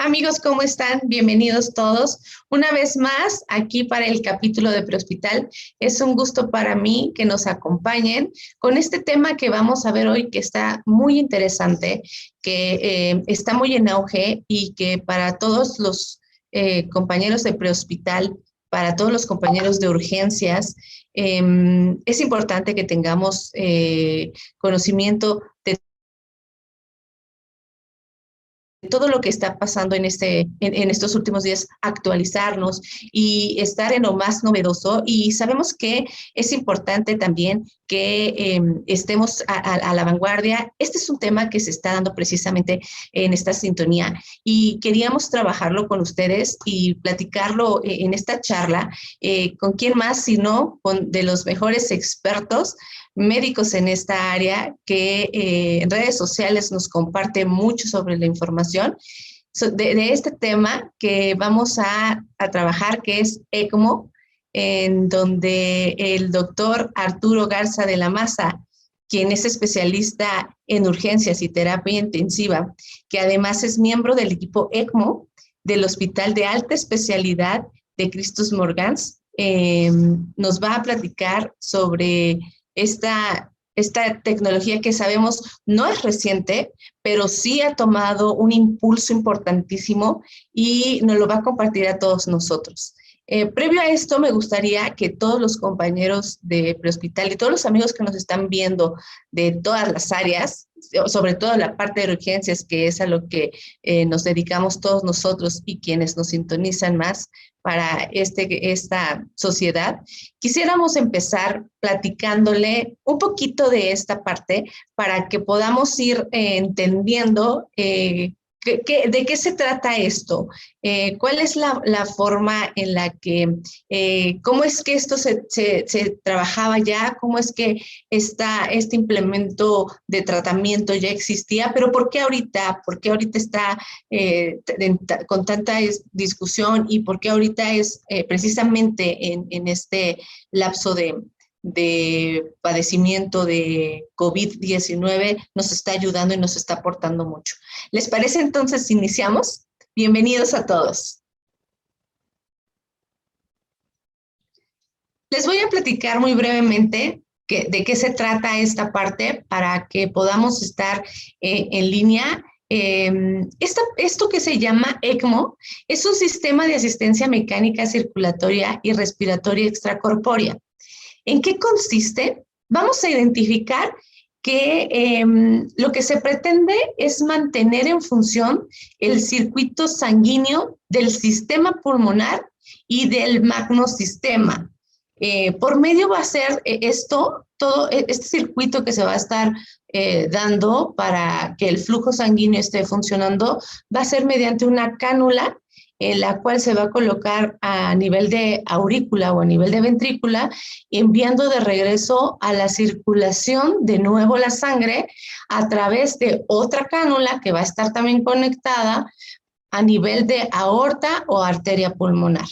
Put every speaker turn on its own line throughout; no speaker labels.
Amigos, ¿cómo están? Bienvenidos todos. Una vez más, aquí para el capítulo de Prehospital. Es un gusto para mí que nos acompañen con este tema que vamos a ver hoy, que está muy interesante, que está muy en auge y que para todos los compañeros de Prehospital, para todos los compañeros de urgencias, es importante que tengamos conocimiento de todo lo que está pasando en estos últimos días, actualizarnos y estar en lo más novedoso. Y sabemos que es importante también que estemos a la vanguardia. Este es un tema que se está dando precisamente en esta sintonía y queríamos trabajarlo con ustedes y platicarlo en esta charla. ¿Con quién más sino con de los mejores expertos médicos en esta área que en redes sociales nos comparte mucho sobre la información de este tema que vamos a trabajar, que es ECMO, en donde el doctor Arturo Garza de la Maza, quien es especialista en urgencias y terapia intensiva, que además es miembro del equipo ECMO del Hospital de Alta Especialidad de Christus Morgans, nos va a platicar sobre esta tecnología que sabemos no es reciente, pero sí ha tomado un impulso importantísimo y nos lo va a compartir a todos nosotros. Previo a esto, me gustaría que todos los compañeros de Prehospital y todos los amigos que nos están viendo de todas las áreas, sobre todo la parte de urgencias, que es a lo que nos dedicamos todos nosotros y quienes nos sintonizan más para esta sociedad, quisiéramos empezar platicándole un poquito de esta parte para que podamos ir entendiendo ¿de qué se trata esto? ¿Cuál es la forma en la que, cómo es que esto se trabajaba ya? ¿Cómo es que este implemento de tratamiento ya existía? Pero ¿por qué ahorita? ¿Por qué ahorita está con tanta discusión? ¿Y por qué ahorita es precisamente en este lapso de padecimiento de COVID-19 nos está ayudando y nos está aportando mucho? ¿Les parece entonces si iniciamos? Bienvenidos a todos. Les voy a platicar muy brevemente de qué se trata esta parte para que podamos estar en línea. Esto que se llama ECMO es un sistema de asistencia mecánica circulatoria y respiratoria extracorpórea. ¿En qué consiste? Vamos a identificar que lo que se pretende es mantener en función el circuito sanguíneo del sistema pulmonar y del magnosistema. Por medio va a ser todo este circuito que se va a estar dando para que el flujo sanguíneo esté funcionando, va a ser mediante una cánula en la cual se va a colocar a nivel de aurícula o a nivel de ventrícula, enviando de regreso a la circulación de nuevo la sangre a través de otra cánula que va a estar también conectada a nivel de aorta o arteria pulmonar.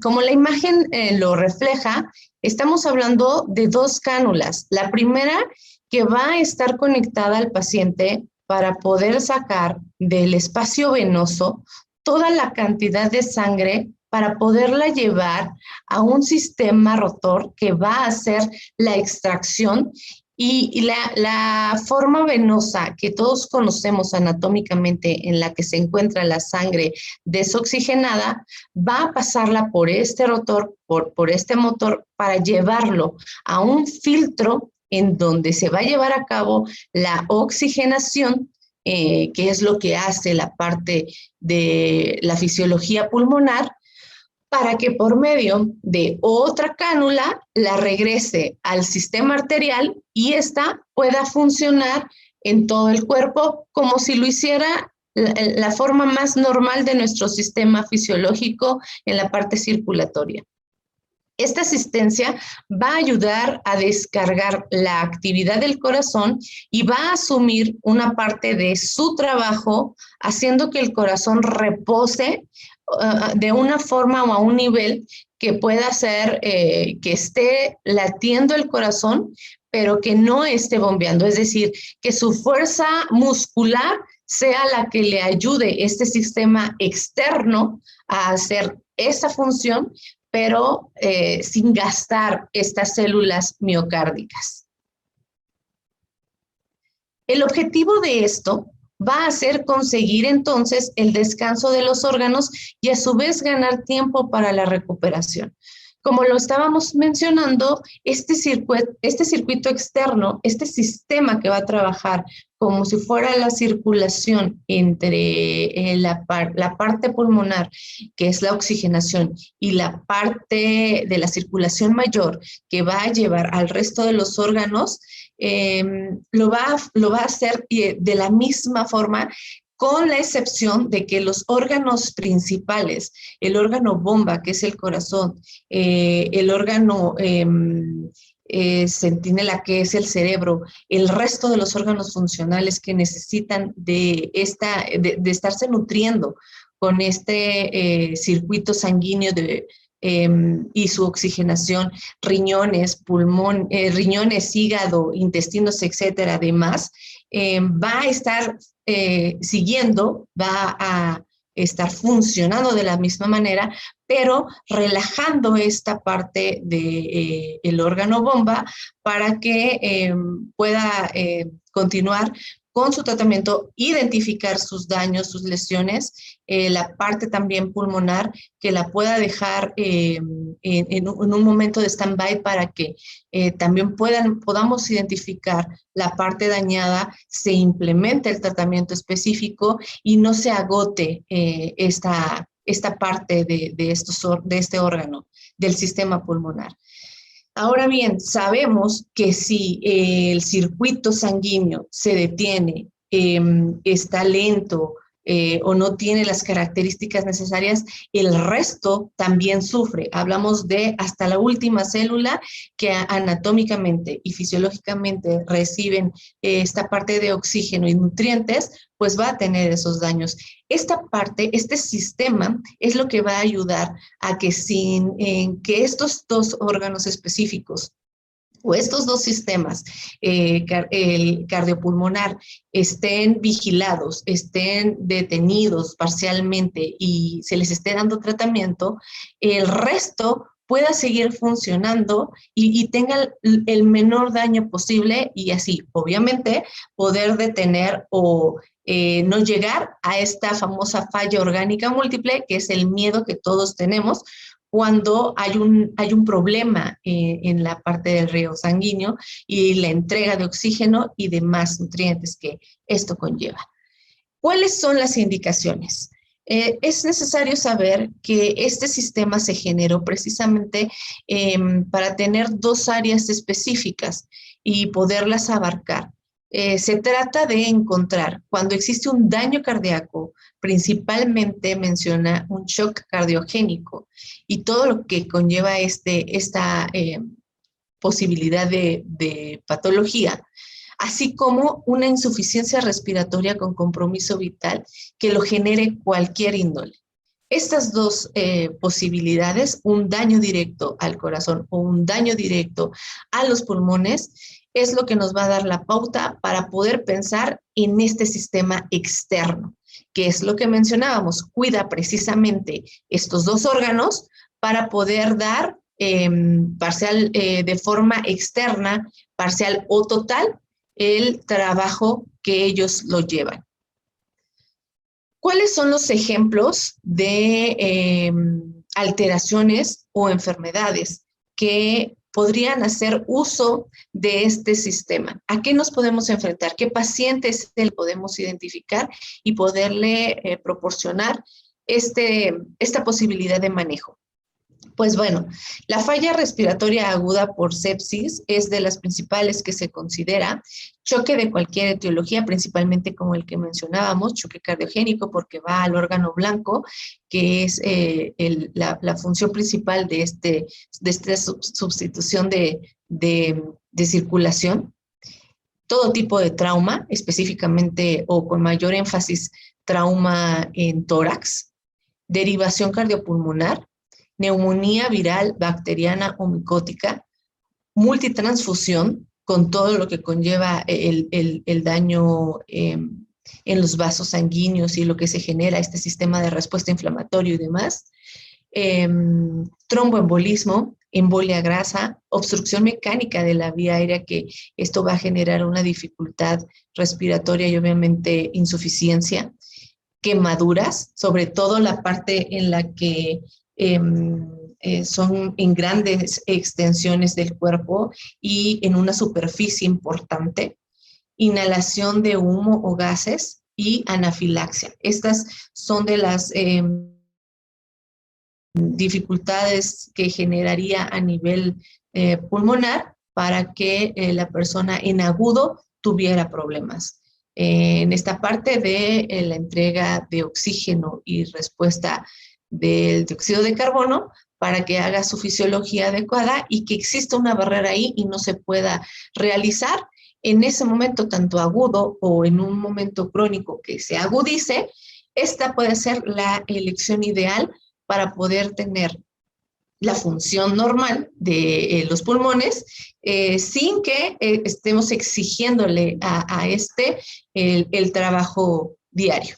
Como la imagen lo refleja, estamos hablando de dos cánulas. La primera que va a estar conectada al paciente para poder sacar del espacio venoso toda la cantidad de sangre para poderla llevar a un sistema rotor que va a hacer la extracción y la forma venosa que todos conocemos anatómicamente en la que se encuentra la sangre desoxigenada va a pasarla por este rotor, por este motor para llevarlo a un filtro en donde se va a llevar a cabo la oxigenación, que es lo que hace la parte de la fisiología pulmonar, para que por medio de otra cánula la regrese al sistema arterial y ésta pueda funcionar en todo el cuerpo como si lo hiciera la forma más normal de nuestro sistema fisiológico en la parte circulatoria. Esta asistencia va a ayudar a descargar la actividad del corazón y va a asumir una parte de su trabajo, haciendo que el corazón repose de una forma o a un nivel que pueda hacer que esté latiendo el corazón, pero que no esté bombeando. Es decir, que su fuerza muscular sea la que le ayude este sistema externo a hacer esa función, pero sin gastar estas células miocárdicas. El objetivo de esto va a ser conseguir entonces el descanso de los órganos y a su vez ganar tiempo para la recuperación. Como lo estábamos mencionando, este circuito externo, este sistema que va a trabajar como si fuera la circulación entre la parte pulmonar, que es la oxigenación, y la parte de la circulación mayor, que va a llevar al resto de los órganos, lo va a hacer de la misma forma, con la excepción de que los órganos principales, el bomba, que es el corazón, el órgano centinela, que es el cerebro, el resto de los órganos funcionales que necesitan de estarse nutriendo con este circuito sanguíneo y su oxigenación, riñones, riñones, hígado, intestinos, etcétera, además, va a estar siguiendo, va a estar funcionando de la misma manera, pero relajando esta parte del órgano bomba para que pueda continuar con su tratamiento, identificar sus daños, sus lesiones, la parte también pulmonar, que la pueda dejar en un momento de stand-by para que también podamos identificar la parte dañada, se implemente el tratamiento específico y no se agote esta parte de este órgano, del sistema pulmonar. Ahora bien, sabemos que si el circuito sanguíneo se detiene, está lento o no tiene las características necesarias, el resto también sufre. Hablamos de hasta la última célula que anatómicamente y fisiológicamente reciben esta parte de oxígeno y nutrientes, pues va a tener esos daños. Esta parte, este sistema, es lo que va a ayudar a que que estos dos órganos específicos o estos dos sistemas, el cardiopulmonar, estén vigilados, estén detenidos parcialmente y se les esté dando tratamiento, el resto pueda seguir funcionando y tenga el menor daño posible y así, obviamente, poder detener o no llegar a esta famosa falla orgánica múltiple, que es el miedo que todos tenemos cuando hay un problema en la parte del riego sanguíneo y la entrega de oxígeno y demás nutrientes que esto conlleva. ¿Cuáles son las indicaciones? Es necesario saber que este sistema se generó precisamente para tener dos áreas específicas y poderlas abarcar. Se trata de encontrar, cuando existe un daño cardíaco, principalmente menciona un shock cardiogénico y todo lo que conlleva esta posibilidad de patología, así como una insuficiencia respiratoria con compromiso vital que lo genere cualquier índole. Estas dos posibilidades, un daño directo al corazón o un daño directo a los pulmones, es lo que nos va a dar la pauta para poder pensar en este sistema externo, que es lo que mencionábamos, cuida precisamente estos dos órganos para poder dar parcial, de forma externa, parcial o total, el trabajo que ellos lo llevan. ¿Cuáles son los ejemplos de alteraciones o enfermedades que podrían hacer uso de este sistema? ¿A qué nos podemos enfrentar? ¿Qué pacientes podemos identificar y poderle proporcionar esta posibilidad de manejo? Pues bueno, la falla respiratoria aguda por sepsis es de las principales que se considera, choque de cualquier etiología, principalmente como el que mencionábamos, choque cardiogénico porque va al órgano blanco, que es la función principal de esta sustitución de circulación. Todo tipo de trauma, específicamente o con mayor énfasis, trauma en tórax, derivación cardiopulmonar, neumonía viral, bacteriana o micótica, multitransfusión, con todo lo que conlleva el daño en los vasos sanguíneos y lo que se genera este sistema de respuesta inflamatorio y demás. Tromboembolismo, embolia grasa, obstrucción mecánica de la vía aérea, que esto va a generar una dificultad respiratoria y obviamente insuficiencia, quemaduras, sobre todo la parte en la que son en grandes extensiones del cuerpo y en una superficie importante, inhalación de humo o gases y anafilaxia. Estas son de las dificultades que generaría a nivel pulmonar para que la persona en agudo tuviera problemas. En esta parte de la entrega de oxígeno y respuesta del dióxido de carbono para que haga su fisiología adecuada y que exista una barrera ahí y no se pueda realizar en ese momento tanto agudo o en un momento crónico que se agudice. Esta puede ser la elección ideal para poder tener la función normal de los pulmones sin que estemos exigiéndole a el trabajo diario.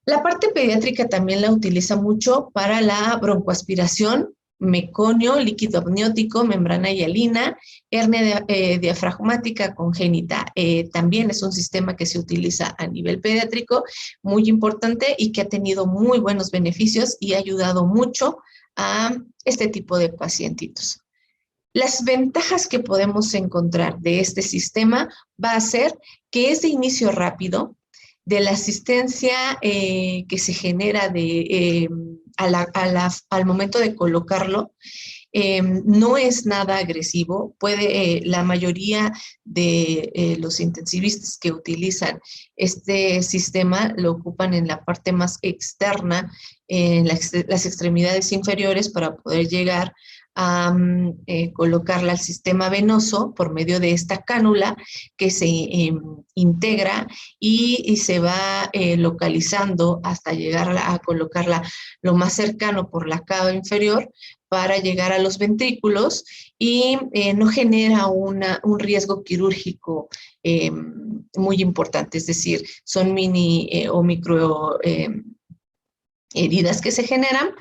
La parte pediátrica también la utiliza mucho para la broncoaspiración, meconio, líquido amniótico, membrana hialina, hernia diafragmática congénita. También es un sistema que se utiliza a nivel pediátrico, muy importante y que ha tenido muy buenos beneficios y ha ayudado mucho a este tipo de pacientitos. Las ventajas que podemos encontrar de este sistema va a ser que es de inicio rápido, de la asistencia que se genera al momento de colocarlo, no es nada agresivo. La mayoría de los intensivistas que utilizan este sistema lo ocupan en la parte más externa, en las extremidades inferiores, para poder llegar a colocarla al sistema venoso por medio de esta cánula que se integra y se va localizando hasta llegar a colocarla lo más cercano por la cava inferior para llegar a los ventrículos y no genera un riesgo quirúrgico muy importante, es decir, son mini o micro heridas que se generan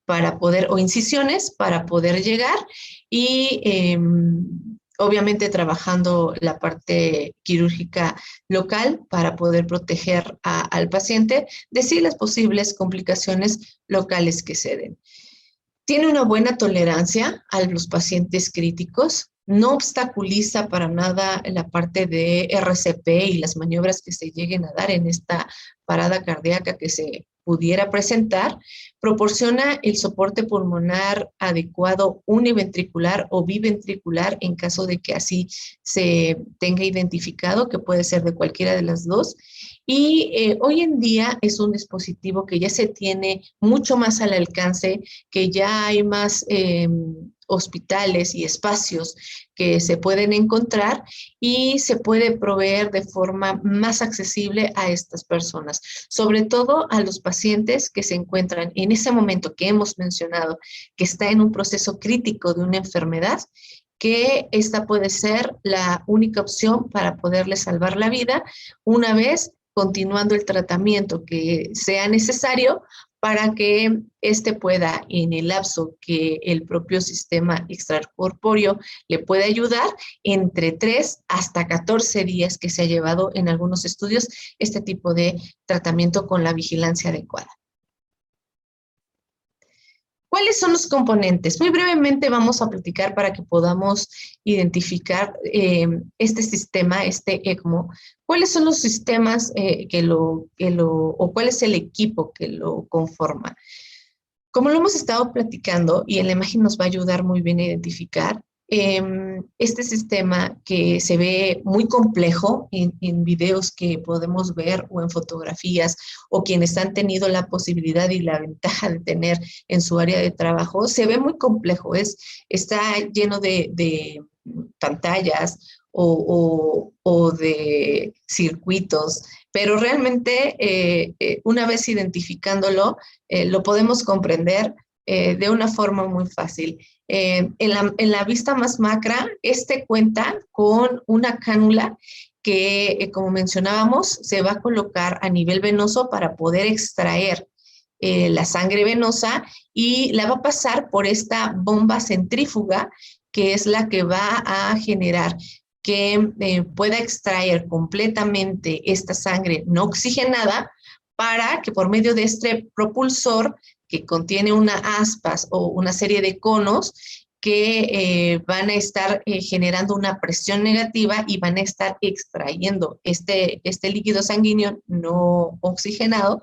para poder, o incisiones para poder llegar y obviamente trabajando la parte quirúrgica local para poder proteger al paciente de sí las posibles complicaciones locales que se den. Tiene una buena tolerancia a los pacientes críticos, no obstaculiza para nada la parte de RCP y las maniobras que se lleguen a dar en esta parada cardíaca que se pudiera presentar, proporciona el soporte pulmonar adecuado univentricular o biventricular en caso de que así se tenga identificado, que puede ser de cualquiera de las dos. Y hoy en día es un dispositivo que ya se tiene mucho más al alcance, que ya hay más hospitales y espacios que se pueden encontrar y se puede proveer de forma más accesible a estas personas, sobre todo a los pacientes que se encuentran en ese momento que hemos mencionado, que está en un proceso crítico de una enfermedad, que esta puede ser la única opción para poderle salvar la vida una vez continuando el tratamiento que sea necesario para que éste pueda, en el lapso que el propio sistema extracorpóreo le puede ayudar, entre 3 hasta 14 días que se ha llevado en algunos estudios este tipo de tratamiento con la vigilancia adecuada. ¿Cuáles son los componentes? Muy brevemente vamos a platicar para que podamos identificar este sistema, este ECMO. ¿Cuáles son los sistemas o cuál es el equipo que lo conforma? Como lo hemos estado platicando, y en la imagen nos va a ayudar muy bien a identificar, este sistema que se ve muy complejo en videos que podemos ver o en fotografías, o quienes han tenido la posibilidad y la ventaja de tener en su área de trabajo, se ve muy complejo, está lleno de pantallas o de circuitos, pero realmente una vez identificándolo, lo podemos comprender de una forma muy fácil. En la vista más macra, cuenta con una cánula que, como mencionábamos, se va a colocar a nivel venoso para poder extraer la sangre venosa y la va a pasar por esta bomba centrífuga, que es la que va a generar que pueda extraer completamente esta sangre no oxigenada para que por medio de este propulsor que contiene una aspas o una serie de conos que van a estar generando una presión negativa y van a estar extrayendo este líquido sanguíneo no oxigenado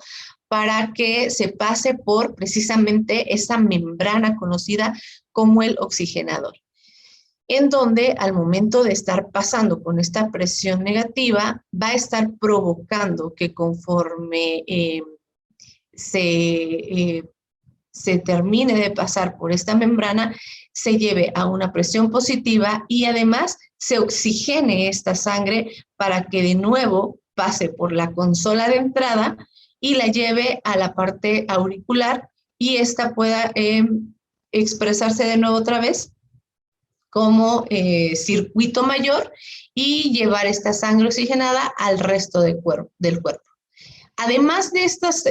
para que se pase por precisamente esa membrana conocida como el oxigenador, en donde al momento de estar pasando con esta presión negativa va a estar provocando que conforme se termine de pasar por esta membrana, se lleve a una presión positiva y además se oxigene esta sangre para que de nuevo pase por la consola de entrada y la lleve a la parte auricular y esta pueda expresarse de nuevo otra vez como circuito mayor y llevar esta sangre oxigenada al resto del cuerpo. Además de estas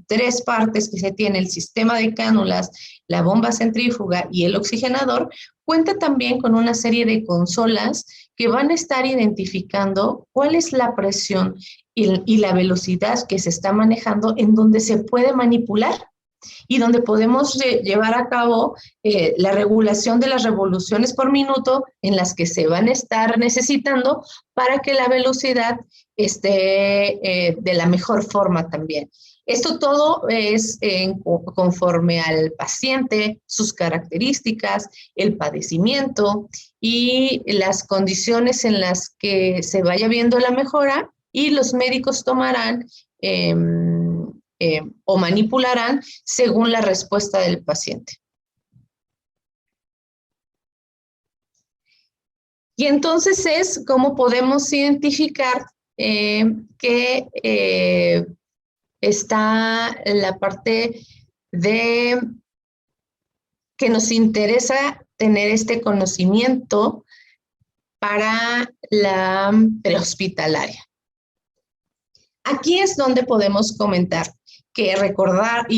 tres partes que se tiene, el sistema de cánulas, la bomba centrífuga y el oxigenador, cuenta también con una serie de consolas que van a estar identificando cuál es la presión y la velocidad que se está manejando, en donde se puede manipular y donde podemos llevar a cabo la regulación de las revoluciones por minuto en las que se van a estar necesitando para que la velocidad esté de la mejor forma también. Esto todo es conforme al paciente, sus características, el padecimiento y las condiciones en las que se vaya viendo la mejora, y los médicos tomarán o manipularán según la respuesta del paciente. Y entonces es cómo podemos identificar que está la parte de que nos interesa tener este conocimiento para la prehospitalaria. Aquí es donde podemos comentar que recordar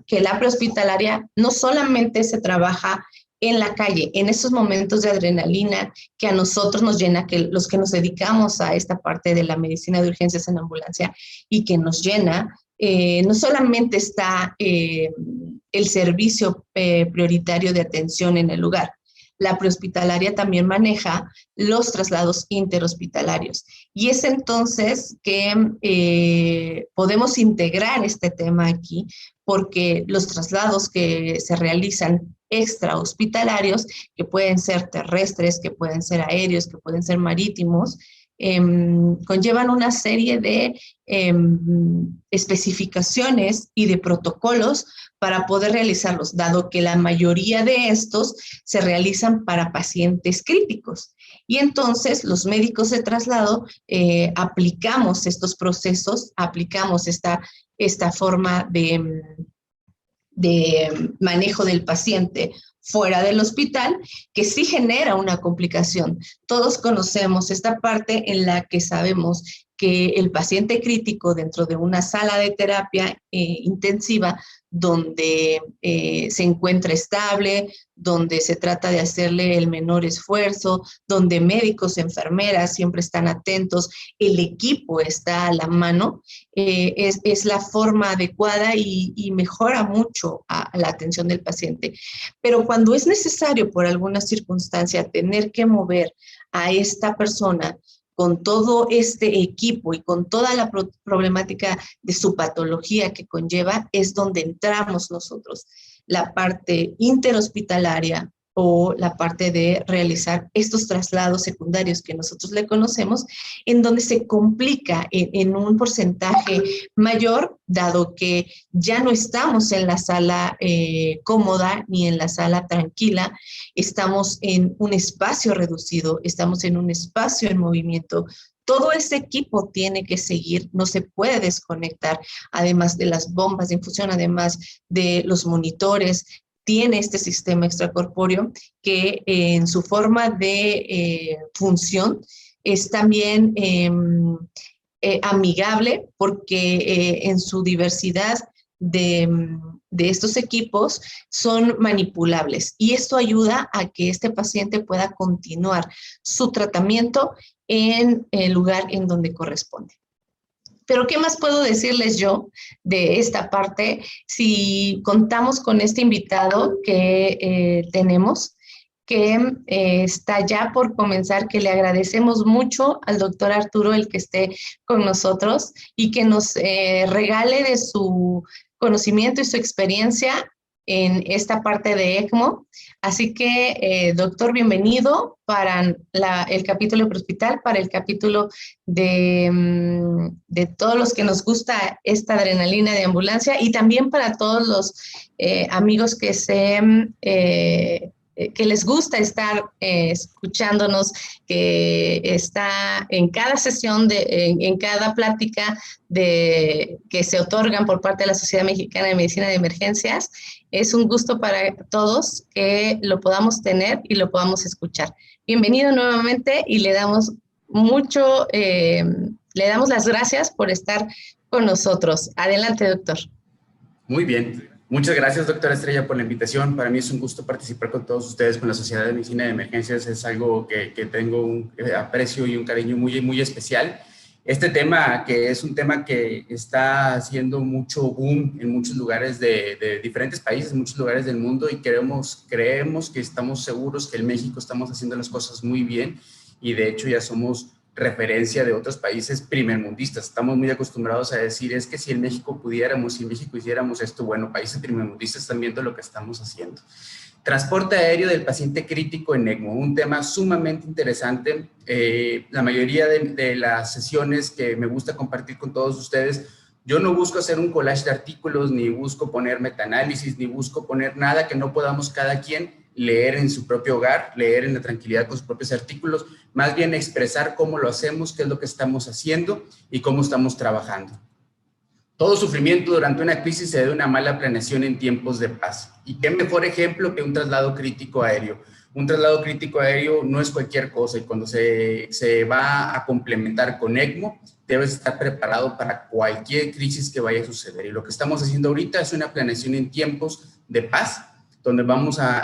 que la prehospitalaria no solamente se trabaja en la calle, en esos momentos de adrenalina que a nosotros nos llena, que los que nos dedicamos a esta parte de la medicina de urgencias en ambulancia y que nos llena, no solamente está el servicio prioritario de atención en el lugar. La prehospitalaria también maneja los traslados interhospitalarios. Y es entonces que podemos integrar este tema aquí, porque los traslados que se realizan extrahospitalarios, que pueden ser terrestres, que pueden ser aéreos, que pueden ser marítimos, conllevan una serie de especificaciones y de protocolos para poder realizarlos, dado que la mayoría de estos se realizan para pacientes críticos. Y entonces los médicos de traslado aplicamos estos procesos, aplicamos esta forma de manejo del paciente fuera del hospital, que sí genera una complicación. Todos conocemos esta parte en la que sabemos que el paciente crítico dentro de una sala de terapia intensiva, donde se encuentra estable, donde se trata de hacerle el menor esfuerzo, donde médicos, enfermeras siempre están atentos, el equipo está a la mano, es la forma adecuada y mejora mucho a la atención del paciente. Pero cuando es necesario por alguna circunstancia tener que mover a esta persona con todo este equipo y con toda la problemática de su patología que conlleva, es donde entramos nosotros, la parte interhospitalaria o la parte de realizar estos traslados secundarios que nosotros le conocemos, en donde se complica en un porcentaje mayor, dado que ya no estamos en la sala cómoda ni en la sala tranquila, estamos en un espacio reducido, estamos en un espacio en movimiento. Todo ese equipo tiene que seguir, no se puede desconectar, además de las bombas de infusión, además de los monitores. Tiene este sistema extracorpóreo que en su forma de función es también amigable porque en su diversidad de estos equipos son manipulables y esto ayuda a que este paciente pueda continuar su tratamiento en el lugar en donde corresponde. Pero ¿qué más puedo decirles yo de esta parte si contamos con este invitado que tenemos, que está ya por comenzar, que le agradecemos mucho al doctor Arturo el que esté con nosotros y que nos regale de su conocimiento y su experiencia en esta parte de ECMO. Así que, doctor, bienvenido para el capítulo prehospital, para el capítulo de todos los que nos gusta esta adrenalina de ambulancia y también para todos los amigos que que les gusta estar escuchándonos, que está en cada sesión, en cada plática que se otorgan por parte de la Sociedad Mexicana de Medicina de Emergencias. Es un gusto para todos que lo podamos tener y lo podamos escuchar. Bienvenido nuevamente y le damos las gracias por estar con nosotros. Adelante, doctor.
Muy bien. Muchas gracias, doctora Estrella, por la invitación. Para mí es un gusto participar con todos ustedes, con la Sociedad de Medicina de Emergencias. Es algo que tengo un aprecio y un cariño muy, muy especial. Este tema, que es un tema que está haciendo mucho boom en muchos lugares de diferentes países, en muchos lugares del mundo, y creemos que estamos seguros que en México estamos haciendo las cosas muy bien y de hecho ya somos referencia de otros países primermundistas. Estamos muy acostumbrados a decir, es que si en México pudiéramos, si en México hiciéramos esto, bueno, países primermundistas están viendo lo que estamos haciendo. Transporte aéreo del paciente crítico en ECMO, un tema sumamente interesante. La mayoría de las sesiones que me gusta compartir con todos ustedes, yo no busco hacer un collage de artículos, ni busco poner metaanálisis, ni busco poner nada que no podamos cada quien leer en su propio hogar, leer en la tranquilidad con sus propios artículos, más bien expresar cómo lo hacemos, qué es lo que estamos haciendo y cómo estamos trabajando. Todo sufrimiento durante una crisis se debe a una mala planeación en tiempos de paz. ¿Y qué mejor ejemplo que un traslado crítico aéreo? Un traslado crítico aéreo no es cualquier cosa y cuando se va a complementar con ECMO, debes estar preparado para cualquier crisis que vaya a suceder. Y lo que estamos haciendo ahorita es una planeación en tiempos de paz, donde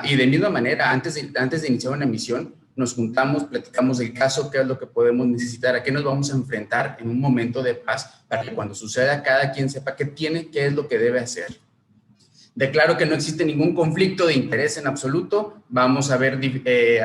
y de misma manera, antes de iniciar una misión, nos juntamos, platicamos del caso, qué es lo que podemos necesitar, a qué nos vamos a enfrentar en un momento de paz, para que cuando suceda cada quien sepa qué tiene, qué es lo que debe hacer. Declaro que no existe ningún conflicto de interés en absoluto. Vamos a ver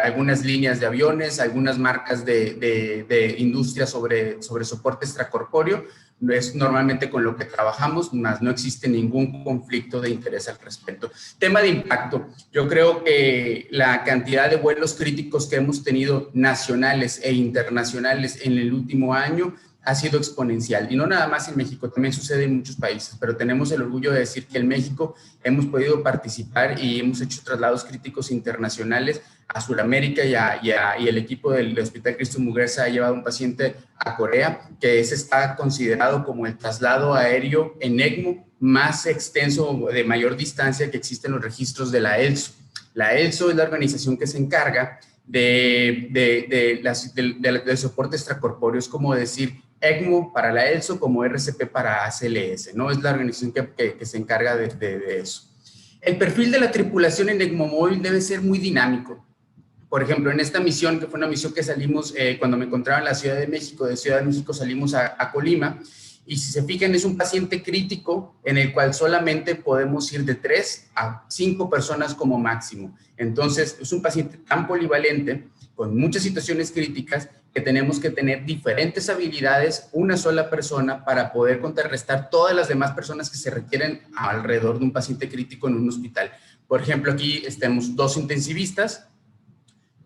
algunas líneas de aviones, algunas marcas de industria sobre soporte extracorpóreo. Es normalmente con lo que trabajamos, más no existe ningún conflicto de interés al respecto. Tema de impacto. Yo creo que la cantidad de vuelos críticos que hemos tenido nacionales e internacionales en el último año ha sido exponencial. Y no nada más en México, también sucede en muchos países, pero tenemos el orgullo de decir que en México hemos podido participar y hemos hecho traslados críticos internacionales a Sudamérica y el equipo del Hospital Cristo Muguerza ha llevado un paciente a Corea, que ese está considerado como el traslado aéreo en ECMO más extenso, de mayor distancia que existe en los registros de la ELSO. La ELSO es la organización que se encarga del soporte extracorpóreo, es como decir ECMO para la ELSO como RCP para ACLS, ¿no? Es la organización que se encarga de eso. El perfil de la tripulación en ECMO móvil debe ser muy dinámico. Por ejemplo, en esta misión, que fue una misión que salimos cuando me encontraba en la Ciudad de México, de Ciudad de México salimos a Colima, y si se fijan es un paciente crítico en el cual solamente podemos ir de 3 a 5 personas como máximo. Entonces, es un paciente tan polivalente, con muchas situaciones críticas, que tenemos que tener diferentes habilidades, una sola persona, para poder contrarrestar todas las demás personas que se requieren alrededor de un paciente crítico en un hospital. Por ejemplo, aquí tenemos 2 intensivistas,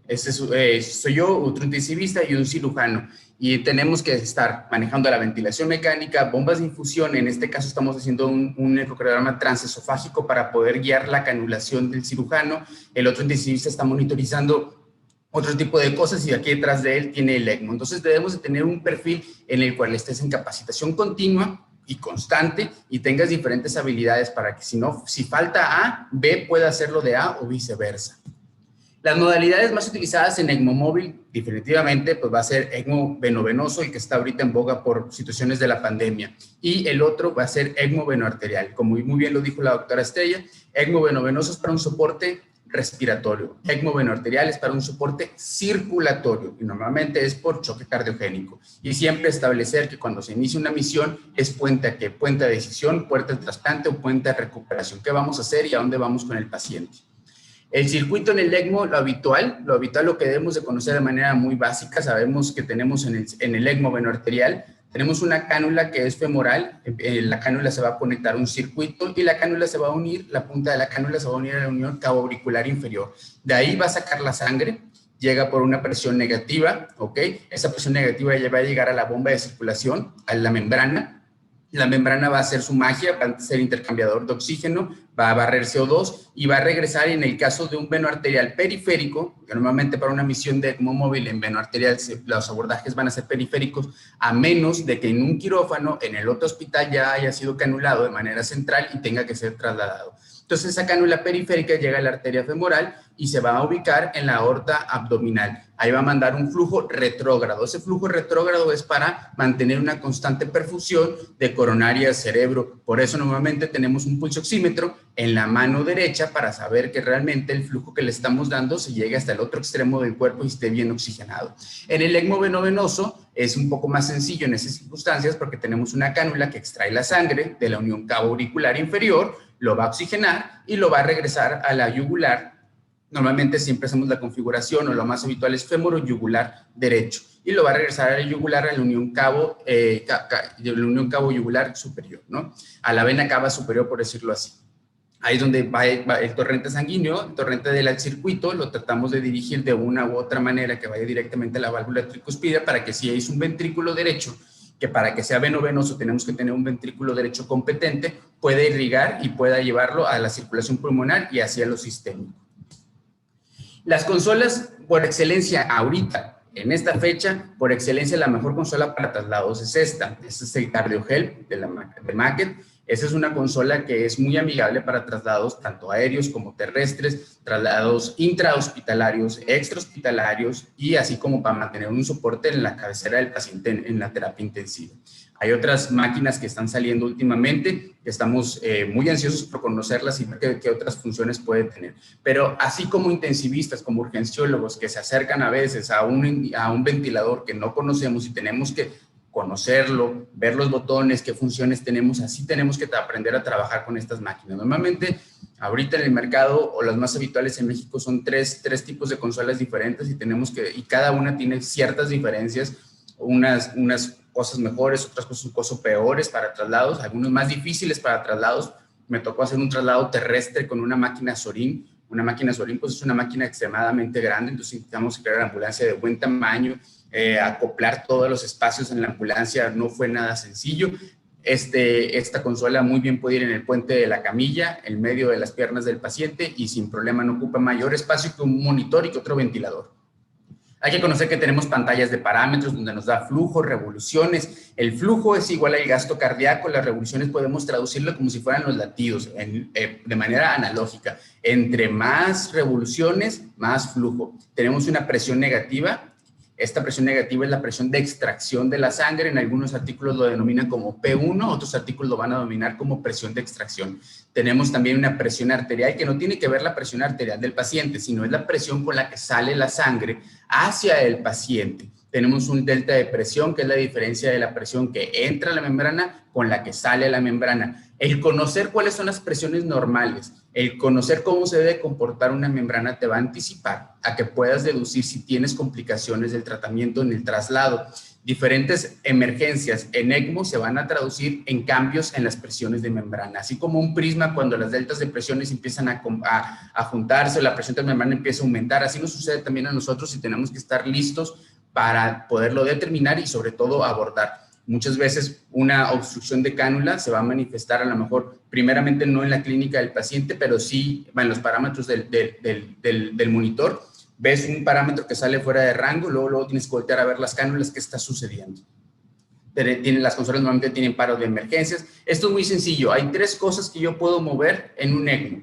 soy yo, otro intensivista y un cirujano. Y tenemos que estar manejando la ventilación mecánica, bombas de infusión. En este caso estamos haciendo un ecocardiograma transesofágico para poder guiar la canulación del cirujano. El otro intensivista está monitorizando otro tipo de cosas y aquí detrás de él tiene el ECMO. Entonces debemos de tener un perfil en el cual estés en capacitación continua y constante y tengas diferentes habilidades para que si falta A, B pueda hacerlo de A o viceversa. Las modalidades más utilizadas en ECMO móvil, definitivamente, pues va a ser ECMO venovenoso, el que está ahorita en boga por situaciones de la pandemia. Y el otro va a ser ECMO venoarterial. Como muy bien lo dijo la doctora Estrella, ECMO venovenoso es para un soporte respiratorio. ECMO venoarterial es para un soporte circulatorio y normalmente es por choque cardiogénico. Y siempre establecer que cuando se inicia una misión es puente a qué, puente de decisión, puente de trasplante o puente de recuperación. ¿Qué vamos a hacer y a dónde vamos con el paciente? El circuito en el ECMO, lo habitual, lo que debemos de conocer de manera muy básica, sabemos que tenemos en el ECMO venoarterial, tenemos una cánula que es femoral, la cánula se va a conectar a un circuito y la cánula se va a unir, la punta de la cánula se va a unir a la unión cabo-auricular inferior. De ahí va a sacar la sangre, llega por una presión negativa, ¿ok? Esa presión negativa ya va a llegar a la bomba de circulación, a la membrana. La membrana va a hacer su magia, va a ser intercambiador de oxígeno, va a barrer CO2 y va a regresar en el caso de un venoarterial periférico, que normalmente para una misión de ECMO móvil en venoarterial los abordajes van a ser periféricos, a menos de que en un quirófano, en el otro hospital ya haya sido canulado de manera central y tenga que ser trasladado. Entonces esa cánula periférica llega a la arteria femoral y se va a ubicar en la aorta abdominal. Ahí va a mandar un flujo retrógrado. Ese flujo retrógrado es para mantener una constante perfusión de coronaria al cerebro. Por eso normalmente tenemos un pulsoxímetro en la mano derecha para saber que realmente el flujo que le estamos dando se llegue hasta el otro extremo del cuerpo y esté bien oxigenado. En el ECMO venovenoso es un poco más sencillo en esas circunstancias porque tenemos una cánula que extrae la sangre de la unión cabo-auricular inferior, lo va a oxigenar y lo va a regresar a la yugular. Normalmente siempre hacemos la configuración o lo más habitual es fémoro-yugular derecho y lo va a regresar a la yugular a la unión cabo-yugular superior, ¿no? A la vena cava superior, por decirlo así. Ahí es donde va el torrente sanguíneo, el torrente del circuito, lo tratamos de dirigir de una u otra manera que vaya directamente a la válvula tricuspidea para que si es un ventrículo derecho, que para que sea venovenoso tenemos que tener un ventrículo derecho competente, pueda irrigar y pueda llevarlo a la circulación pulmonar y hacia lo sistémico. Las consolas por excelencia ahorita, en esta fecha, por excelencia la mejor consola para traslados es esta. Este es el CardioGel de Macket. Esa es una consola que es muy amigable para traslados tanto aéreos como terrestres, traslados intrahospitalarios, extrahospitalarios y así como para mantener un soporte en la cabecera del paciente en la terapia intensiva. Hay otras máquinas que están saliendo últimamente, que estamos muy ansiosos por conocerlas y ver qué otras funciones puede tener. Pero así como intensivistas, como urgenciólogos que se acercan a veces a un ventilador que no conocemos y tenemos que conocerlo, ver los botones, qué funciones tenemos, así tenemos que aprender a trabajar con estas máquinas. Normalmente, ahorita en el mercado, o las más habituales en México, son tres tipos de consolas diferentes y cada una tiene ciertas diferencias, unas cosas mejores, otras cosas peores para traslados, algunos más difíciles para traslados. Me tocó hacer un traslado terrestre con una máquina Sorin. Una máquina Sorin pues es una máquina extremadamente grande, entonces necesitamos crear la ambulancia de buen tamaño, acoplar todos los espacios en la ambulancia no fue nada sencillo. Esta consola muy bien puede ir en el puente de la camilla, en medio de las piernas del paciente y sin problema no ocupa mayor espacio que un monitor y que otro ventilador. Hay que conocer que tenemos pantallas de parámetros donde nos da flujo, revoluciones. El flujo es igual al gasto cardíaco, las revoluciones podemos traducirlo como si fueran los latidos, de manera analógica. Entre más revoluciones, más flujo. Tenemos una presión negativa. Esta presión negativa es la presión de extracción de la sangre. En algunos artículos lo denominan como P1, otros artículos lo van a denominar como presión de extracción. Tenemos también una presión arterial que no tiene que ver la presión arterial del paciente, sino es la presión con la que sale la sangre hacia el paciente. Tenemos un delta de presión, que es la diferencia de la presión que entra a la membrana con la que sale a la membrana. El conocer cuáles son las presiones normales, el conocer cómo se debe comportar una membrana te va a anticipar a que puedas deducir si tienes complicaciones del tratamiento en el traslado. Diferentes emergencias en ECMO se van a traducir en cambios en las presiones de membrana, así como un prisma cuando las deltas de presiones empiezan a juntarse, la presión de membrana empieza a aumentar. Así nos sucede también a nosotros y tenemos que estar listos para poderlo determinar y sobre todo abordar. Muchas veces una obstrucción de cánula se va a manifestar a lo mejor primeramente no en la clínica del paciente, pero sí en los parámetros del monitor. Ves un parámetro que sale fuera de rango, luego tienes que voltear a ver las cánulas, qué está sucediendo. Las consolas normalmente tienen paros de emergencias. Esto es muy sencillo. Hay tres cosas que yo puedo mover en un ECMO.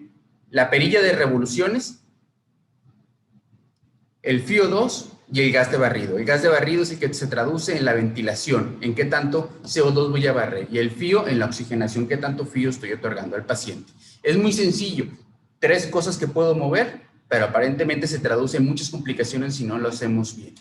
La perilla de revoluciones, el FiO2 y el gas de barrido. El gas de barrido es el que se traduce en la ventilación, en qué tanto CO2 voy a barrer, y el FiO en la oxigenación, qué tanto FiO estoy otorgando al paciente. Es muy sencillo, 3 cosas que puedo mover, pero aparentemente se traduce en muchas complicaciones si no lo hacemos bien.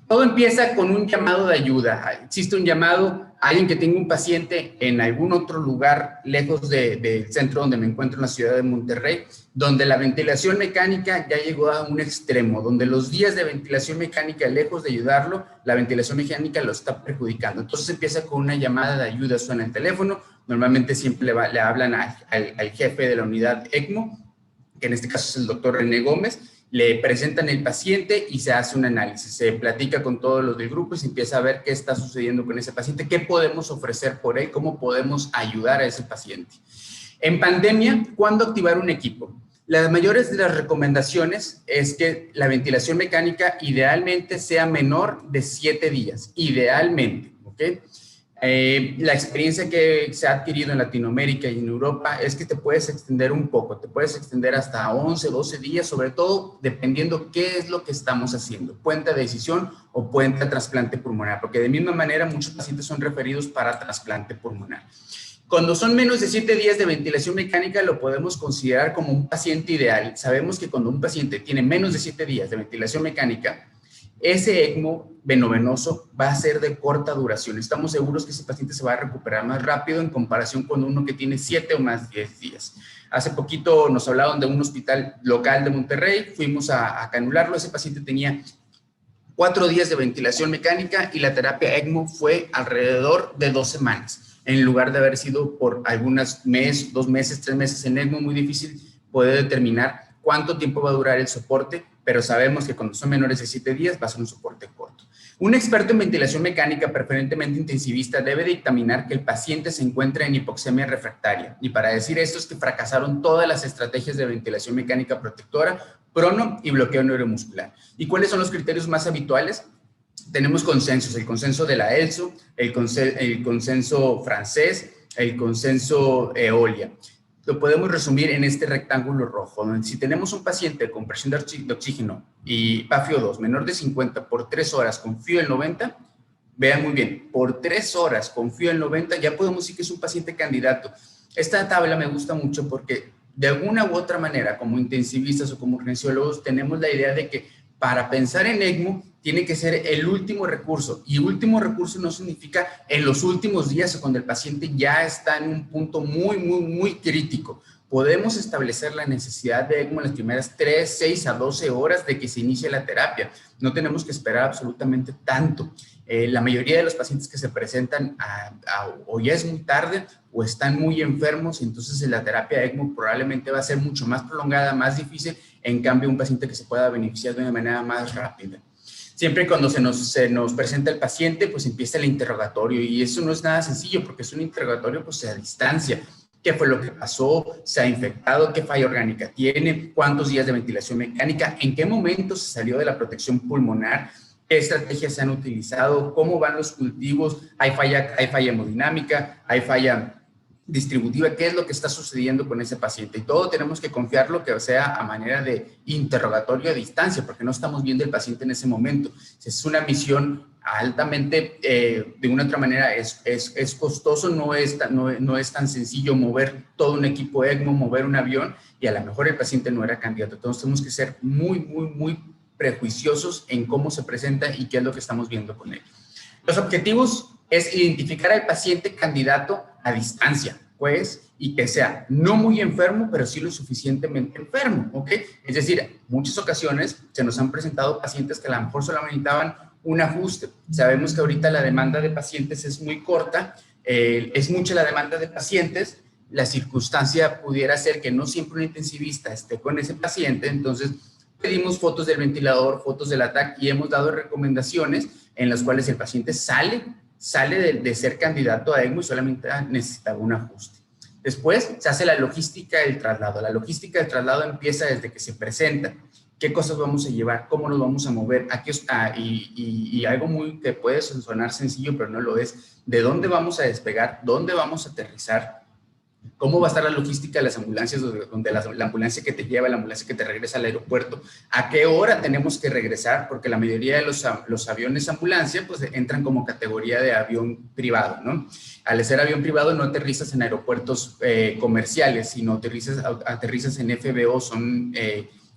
Todo empieza con un llamado de ayuda. Existe un llamado a alguien que tenga un paciente en algún otro lugar lejos del centro donde me encuentro en la ciudad de Monterrey, donde la ventilación mecánica ya llegó a un extremo, donde los días de ventilación mecánica, lejos de ayudarlo, la ventilación mecánica lo está perjudicando. Entonces empieza con una llamada de ayuda, suena el teléfono, normalmente siempre le hablan al jefe de la unidad ECMO, que en este caso es el doctor René Gómez. Le presentan el paciente y se hace un análisis, se platica con todos los del grupo y se empieza a ver qué está sucediendo con ese paciente, qué podemos ofrecer por él, cómo podemos ayudar a ese paciente. En pandemia, ¿cuándo activar un equipo? Las mayores de las recomendaciones es que la ventilación mecánica idealmente sea menor de 7 días, idealmente, ¿ok? La experiencia que se ha adquirido en Latinoamérica y en Europa es que te puedes extender un poco, te puedes extender hasta 11, 12 días, sobre todo dependiendo qué es lo que estamos haciendo, puente de decisión o puente de trasplante pulmonar, porque de misma manera muchos pacientes son referidos para trasplante pulmonar. Cuando son menos de 7 días de ventilación mecánica, lo podemos considerar como un paciente ideal. Sabemos que cuando un paciente tiene menos de 7 días de ventilación mecánica, ese ECMO venovenoso va a ser de corta duración. Estamos seguros que ese paciente se va a recuperar más rápido en comparación con uno que tiene 7 o más 10 días. Hace poquito nos hablaron de un hospital local de Monterrey, fuimos a canularlo, ese paciente tenía 4 días de ventilación mecánica y la terapia ECMO fue alrededor de 2 semanas. En lugar de haber sido por algunos meses, 2 meses, 3 meses en ECMO, muy difícil poder determinar cuánto tiempo va a durar el soporte, pero sabemos que cuando son menores de 7 días va a ser un soporte corto. Un experto en ventilación mecánica, preferentemente intensivista, debe dictaminar que el paciente se encuentra en hipoxemia refractaria. Y para decir esto es que fracasaron todas las estrategias de ventilación mecánica protectora, prono y bloqueo neuromuscular. ¿Y cuáles son los criterios más habituales? Tenemos consensos, el consenso de la ELSO, el consenso francés, el consenso EOLIA. Lo podemos resumir en este rectángulo rojo, donde si tenemos un paciente con presión de oxígeno y PaFiO2 menor de 50 por 3 horas con FiO el 90, vean muy bien, por 3 horas con FiO el 90 ya podemos decir que es un paciente candidato. Esta tabla me gusta mucho porque de alguna u otra manera, como intensivistas o como urgenciólogos, tenemos la idea de que para pensar en ECMO tiene que ser el último recurso, y último recurso no significa en los últimos días o cuando el paciente ya está en un punto muy crítico. Podemos establecer la necesidad de ECMO en las primeras 3, 6 a 12 horas de que se inicie la terapia. No tenemos que esperar absolutamente tanto. La mayoría de los pacientes que se presentan o ya es muy tarde o están muy enfermos, entonces la terapia ECMO probablemente va a ser mucho más prolongada, más difícil, en cambio un paciente que se pueda beneficiar de una manera más rápida. Siempre cuando se nos presenta el paciente, pues empieza el interrogatorio, y eso no es nada sencillo porque es un interrogatorio pues a distancia. ¿Qué fue lo que pasó? ¿Se ha infectado? ¿Qué falla orgánica tiene? ¿Cuántos días de ventilación mecánica? ¿En qué momento se salió de la protección pulmonar? ¿Qué estrategias se han utilizado? ¿Cómo van los cultivos? ¿Hay falla hemodinámica? ¿Hay falla distributiva? ¿Qué es lo que está sucediendo con ese paciente? Y todo tenemos que confiarlo que sea a manera de interrogatorio a distancia, porque no estamos viendo el paciente en ese momento. Es una misión altamente, de una otra manera, es costoso, no es tan sencillo mover todo un equipo ECMO, mover un avión, y a lo mejor el paciente no era candidato. Entonces tenemos que ser muy prejuiciosos en cómo se presenta y qué es lo que estamos viendo con él. Los objetivos es identificar al paciente candidato a distancia, pues, y que sea no muy enfermo, pero sí lo suficientemente enfermo, ¿ok? Es decir, muchas ocasiones se nos han presentado pacientes que a lo mejor solamente necesitaban un ajuste. Sabemos que ahorita la demanda de pacientes es muy corta, es mucha la demanda de pacientes, la circunstancia pudiera ser que no siempre un intensivista esté con ese paciente, entonces pedimos fotos del ventilador, fotos del ATAC, y hemos dado recomendaciones en las cuales el paciente sale de ser candidato a ECMO y solamente necesitaba un ajuste. Después se hace la logística del traslado. La logística del traslado empieza desde que se presenta. ¿Qué cosas vamos a llevar? ¿Cómo nos vamos a mover? Y algo que puede sonar sencillo, pero no lo es. ¿De dónde vamos a despegar? ¿Dónde vamos a aterrizar? ¿Cómo va a estar la logística de las ambulancias, donde la ambulancia que te lleva, la ambulancia que te regresa al aeropuerto? ¿A qué hora tenemos que regresar? Porque la mayoría de los aviones ambulancia pues entran como categoría de avión privado, ¿no? Al ser avión privado no aterrizas en aeropuertos comerciales, sino aterrizas en FBO, son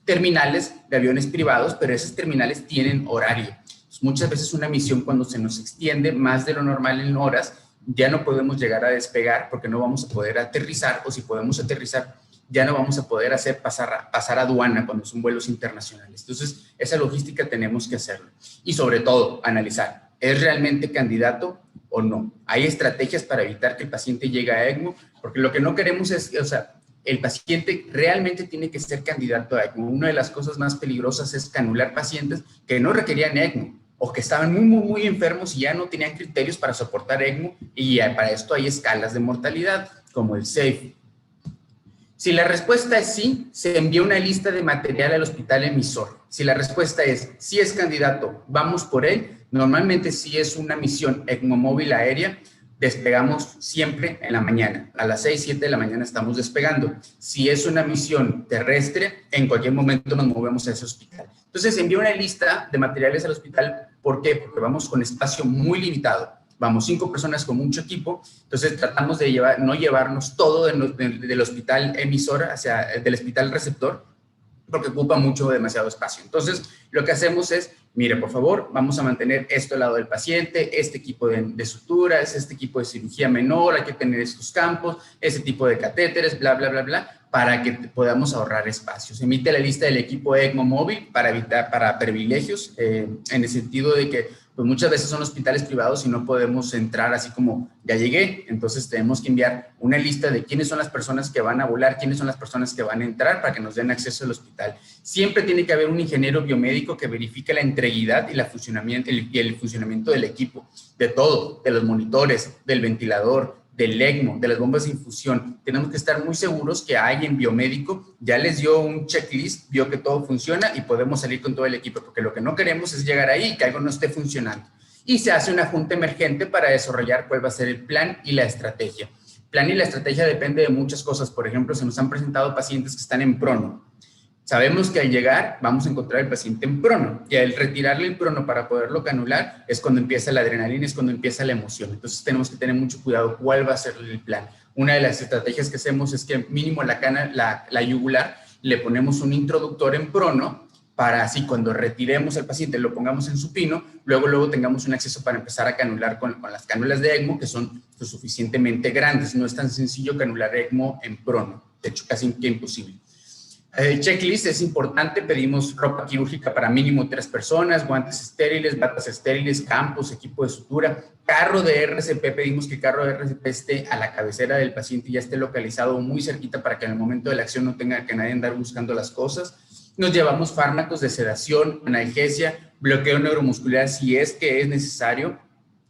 terminales de aviones privados, pero esos terminales tienen horario. Pues muchas veces una misión, cuando se nos extiende más de lo normal en horas, ya no podemos llegar a despegar porque no vamos a poder aterrizar, o si podemos aterrizar, ya no vamos a poder hacer pasar aduana cuando son vuelos internacionales. Entonces, esa logística tenemos que hacerlo. Y sobre todo, analizar, ¿es realmente candidato o no? Hay estrategias para evitar que el paciente llegue a ECMO, porque lo que no queremos es, o sea, el paciente realmente tiene que ser candidato a ECMO. Una de las cosas más peligrosas es canular pacientes que no requerían ECMO, o que estaban muy enfermos y ya no tenían criterios para soportar ECMO, y para esto hay escalas de mortalidad, como el SAFE. Si la respuesta es sí, se envía una lista de material al hospital emisor. Si la respuesta es sí es candidato, vamos por él. Normalmente si es una misión ECMO móvil aérea, despegamos siempre en la mañana. A las 6, 7 de la mañana estamos despegando. Si es una misión terrestre, en cualquier momento nos movemos a ese hospital. Entonces, envía una lista de materiales al hospital. ¿Por qué? Porque vamos con espacio muy limitado. Vamos 5 personas con mucho equipo. Entonces, tratamos de no llevarnos todo del hospital emisor del hospital receptor, porque ocupa demasiado espacio. Entonces, lo que hacemos es, mire, por favor, vamos a mantener esto al lado del paciente, este equipo de suturas, este equipo de cirugía menor, hay que tener estos campos, ese tipo de catéteres, bla, bla, bla, bla, para que podamos ahorrar espacio. Se emite la lista del equipo ECMO móvil para privilegios, en el sentido de que pues muchas veces son hospitales privados y no podemos entrar así como, ya llegué. Entonces tenemos que enviar una lista de quiénes son las personas que van a volar, quiénes son las personas que van a entrar para que nos den acceso al hospital. Siempre tiene que haber un ingeniero biomédico que verifique la integridad y el funcionamiento del equipo, de todo, de los monitores, del ventilador, del ECMO, de las bombas de infusión. Tenemos que estar muy seguros que alguien biomédico ya les dio un checklist, vio que todo funciona y podemos salir con todo el equipo, porque lo que no queremos es llegar ahí y que algo no esté funcionando. Y se hace una junta emergente para desarrollar cuál va a ser el plan y la estrategia. El plan y la estrategia depende de muchas cosas. Por ejemplo, se nos han presentado pacientes que están en prono. Sabemos que al llegar vamos a encontrar al paciente en prono, y al retirarle el prono para poderlo canular es cuando empieza la adrenalina, es cuando empieza la emoción. Entonces tenemos que tener mucho cuidado cuál va a ser el plan. Una de las estrategias que hacemos es que mínimo la yugular le ponemos un introductor en prono, para así cuando retiremos al paciente, lo pongamos en supino, luego tengamos un acceso para empezar a canular con las cánulas de ECMO, que son lo suficientemente grandes. No es tan sencillo canular ECMO en prono, de hecho casi que imposible. El checklist es importante. Pedimos ropa quirúrgica para mínimo 3 personas, guantes estériles, batas estériles, campos, equipo de sutura, carro de RCP. Pedimos que el carro de RCP esté a la cabecera del paciente y ya esté localizado muy cerquita para que en el momento de la acción no tenga que nadie andar buscando las cosas. Nos llevamos fármacos de sedación, analgesia, bloqueo neuromuscular si es que es necesario,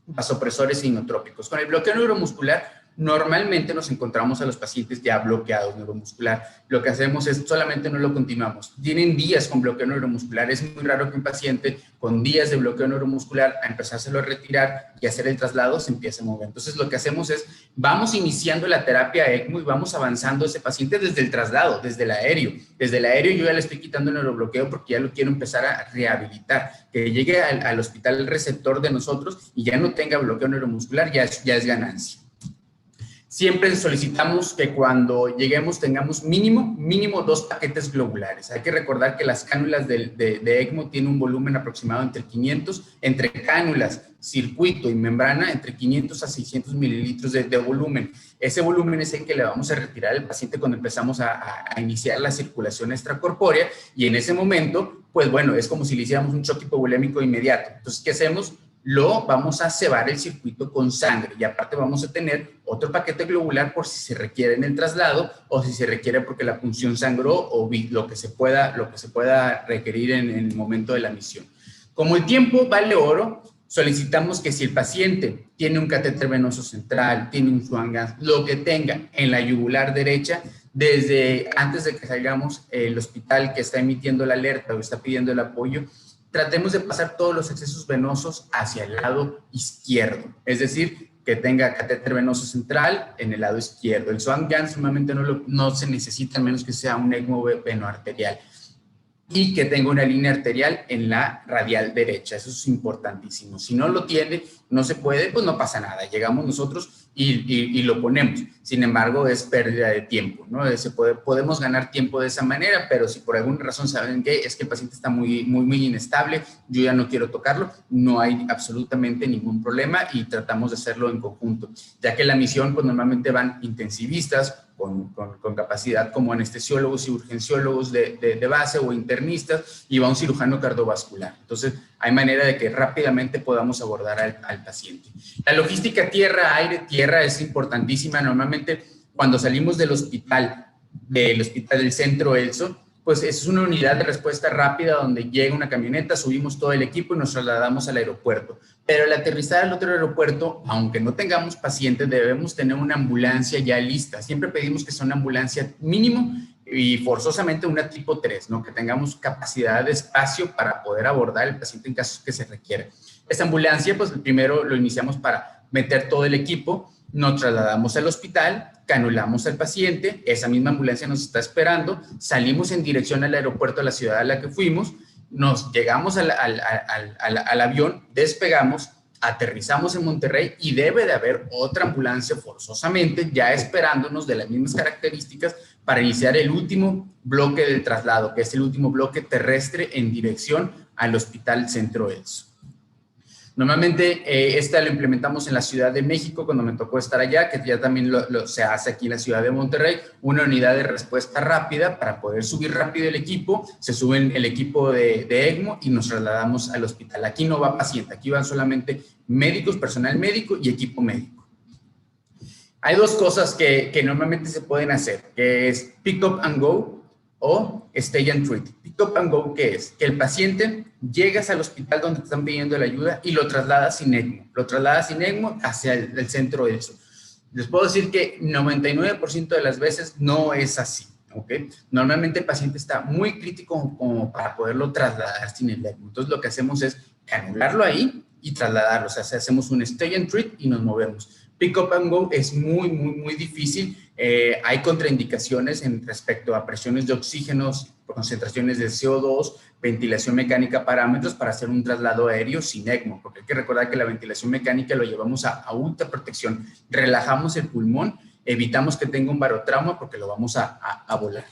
vasopresores e inotrópicos. Con el bloqueo neuromuscular, normalmente nos encontramos a los pacientes ya bloqueados neuromuscular. Lo que hacemos es solamente no lo continuamos. Tienen días con bloqueo neuromuscular. Es muy raro que un paciente con días de bloqueo neuromuscular, a empezárselo a retirar y hacer el traslado, se empiece a mover. Entonces, lo que hacemos es, vamos iniciando la terapia ECMO y vamos avanzando ese paciente desde el traslado, desde el aéreo. Desde el aéreo yo ya le estoy quitando el neurobloqueo porque ya lo quiero empezar a rehabilitar. Que llegue al hospital receptor de nosotros y ya no tenga bloqueo neuromuscular, ya es ganancia. Siempre solicitamos que cuando lleguemos tengamos mínimo 2 paquetes globulares. Hay que recordar que las cánulas de ECMO tienen un volumen aproximado entre cánulas, circuito y membrana, entre 500 a 600 mililitros de volumen. Ese volumen es el que le vamos a retirar al paciente cuando empezamos a iniciar la circulación extracorpórea, y en ese momento, pues bueno, es como si le hiciéramos un choque hipovolémico inmediato. Entonces, ¿qué hacemos? Vamos a cebar el circuito con sangre, y aparte vamos a tener otro paquete globular por si se requiere en el traslado o si se requiere porque la punción sangró o lo que se pueda requerir en el momento de la misión. Como el tiempo vale oro, solicitamos que si el paciente tiene un catéter venoso central, tiene un Swan-Ganz, lo que tenga en la yugular derecha, desde antes de que salgamos, el hospital que está emitiendo la alerta o está pidiendo el apoyo, tratemos de pasar todos los excesos venosos hacia el lado izquierdo. Es decir, que tenga catéter venoso central en el lado izquierdo. El Swan-Ganz normalmente no se necesita, al menos que sea un ECMO venoarterial. Y que tenga una línea arterial en la radial derecha. Eso es importantísimo. Si no lo tiene, no se puede, pues no pasa nada. Llegamos nosotros y lo ponemos. Sin embargo, es pérdida de tiempo, ¿no? Podemos ganar tiempo de esa manera, pero si por alguna razón saben que es que el paciente está muy inestable, yo ya no quiero tocarlo, no hay absolutamente ningún problema y tratamos de hacerlo en conjunto. Ya que la misión, pues normalmente van intensivistas, con capacidad como anestesiólogos y urgenciólogos de base o internistas, y va un cirujano cardiovascular. Entonces, hay manera de que rápidamente podamos abordar al paciente. La logística tierra, aire, tierra es importantísima. Normalmente, cuando salimos del hospital del centro ELSO, pues es una unidad de respuesta rápida donde llega una camioneta, subimos todo el equipo y nos trasladamos al aeropuerto. Pero al aterrizar al otro aeropuerto, aunque no tengamos pacientes, debemos tener una ambulancia ya lista. Siempre pedimos que sea una ambulancia mínimo y forzosamente una tipo 3, ¿no? Que tengamos capacidad de espacio para poder abordar el paciente en casos que se requiera. Esta ambulancia, pues primero lo iniciamos para meter todo el equipo, nos trasladamos al hospital, canulamos al paciente, esa misma ambulancia nos está esperando, salimos en dirección al aeropuerto de la ciudad a la que fuimos, nos llegamos al avión, despegamos, aterrizamos en Monterrey y debe de haber otra ambulancia forzosamente ya esperándonos de las mismas características para iniciar el último bloque del traslado, que es el último bloque terrestre en dirección al Hospital Centro ELSO. Normalmente esta lo implementamos en la Ciudad de México cuando me tocó estar allá, que ya también se hace aquí en la Ciudad de Monterrey, una unidad de respuesta rápida para poder subir rápido el equipo, se suben el equipo de ECMO y nos trasladamos al hospital. Aquí no va paciente, aquí van solamente médicos, personal médico y equipo médico. Hay dos cosas que normalmente se pueden hacer, que es pick up and go o stay and treat. Pick up and go, ¿qué es? Que el paciente llegas al hospital donde te están pidiendo la ayuda y lo trasladas sin ECMO. Lo trasladas sin ECMO hacia el centro de eso. Les puedo decir que 99% de las veces no es así, ¿ok? Normalmente el paciente está muy crítico como para poderlo trasladar sin el ECMO. Entonces lo que hacemos es canularlo ahí y trasladarlo. O sea, hacemos un stay and treat y nos movemos. Pick up and go es muy difícil. Hay contraindicaciones en respecto a presiones de oxígenos, concentraciones de CO2, ventilación mecánica, parámetros para hacer un traslado aéreo sin ECMO, porque hay que recordar que la ventilación mecánica lo llevamos a ultra protección, relajamos el pulmón, evitamos que tenga un barotrauma porque lo vamos a volar.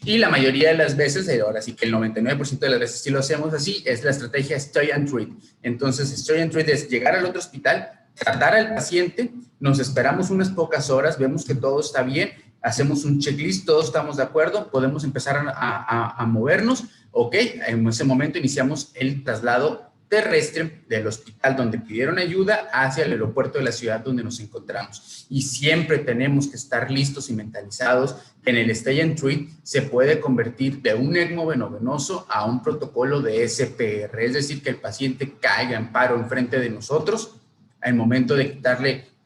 Y la mayoría de las veces, ahora sí que el 99% de las veces si lo hacemos así, es la estrategia stay and treat. Entonces, stay and treat es llegar al otro hospital, tratar al paciente, nos esperamos unas pocas horas, vemos que todo está bien, hacemos un checklist, todos estamos de acuerdo, podemos empezar a movernos, ok, en ese momento iniciamos el traslado terrestre del hospital donde pidieron ayuda hacia el aeropuerto de la ciudad donde nos encontramos. Y siempre tenemos que estar listos y mentalizados que en el stay and treat se puede convertir de un ECMO venovenoso a un protocolo de SPR, es decir, que el paciente caiga en paro enfrente de nosotros al momento de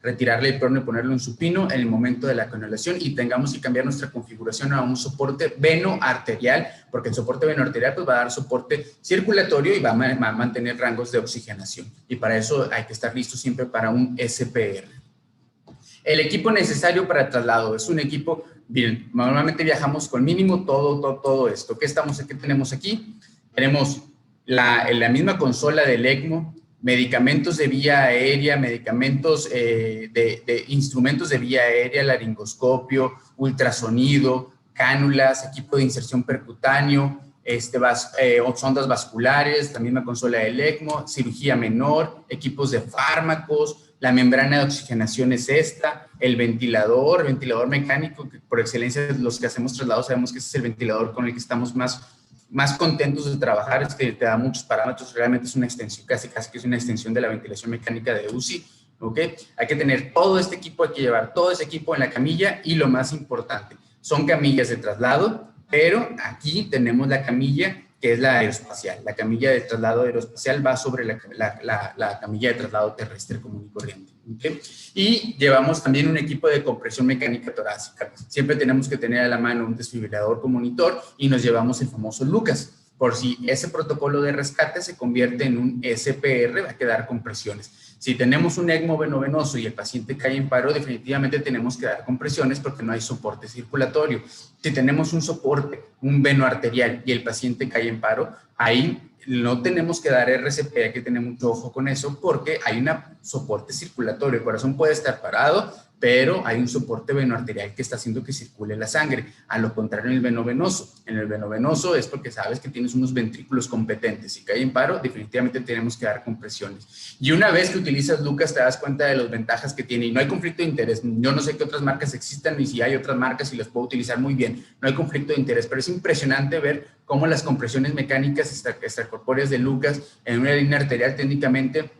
retirarle el perno y ponerlo en supino, en el momento de la canulación y tengamos que cambiar nuestra configuración a un soporte venoarterial, porque el soporte venoarterial pues, va a dar soporte circulatorio y va a mantener rangos de oxigenación. Y para eso hay que estar listos siempre para un SPR. El equipo necesario para el traslado es un equipo, bien, normalmente viajamos con mínimo todo esto. ¿Qué tenemos aquí? Tenemos la misma consola del ECMO, medicamentos de vía aérea, medicamentos instrumentos de vía aérea, laringoscopio, ultrasonido, cánulas, equipo de inserción percutáneo, sondas vasculares, la misma consola del ECMO, cirugía menor, equipos de fármacos, la membrana de oxigenación es esta, el ventilador mecánico, que por excelencia los que hacemos traslados sabemos que ese es el ventilador con el que estamos más contentos de trabajar, es que te da muchos parámetros, realmente es una extensión, casi que es una extensión de la ventilación mecánica de UCI, ¿ok? Hay que tener todo este equipo, hay que llevar todo ese equipo en la camilla y lo más importante, son camillas de traslado, pero aquí tenemos la camilla que es la aeroespacial. La camilla de traslado aeroespacial va sobre la camilla de traslado terrestre común y corriente, ¿okay? Y llevamos también un equipo de compresión mecánica torácica. Siempre tenemos que tener a la mano un desfibrilador con monitor y nos llevamos el famoso Lucas. por si ese protocolo de rescate se convierte en un SPR, va a quedar con presiones. Si tenemos un ECMO venovenoso y el paciente cae en paro, definitivamente tenemos que dar compresiones porque no hay soporte circulatorio. Si tenemos un soporte, un veno arterial y el paciente cae en paro, ahí no tenemos que dar RCP, hay que tener mucho ojo con eso porque hay un soporte circulatorio. El corazón puede estar parado, pero hay un soporte venoarterial que está haciendo que circule la sangre. A lo contrario en el veno venoso. En el veno venoso es porque sabes que tienes unos ventrículos competentes. Si cae en paro, definitivamente tenemos que dar compresiones. Y una vez que utilizas Lucas, te das cuenta de las ventajas que tiene. Y no hay conflicto de interés. Yo no sé qué otras marcas existan, ni si hay otras marcas y las puedo utilizar muy bien. No hay conflicto de interés, pero es impresionante ver cómo las compresiones mecánicas extracorpóreas de Lucas en una línea arterial técnicamente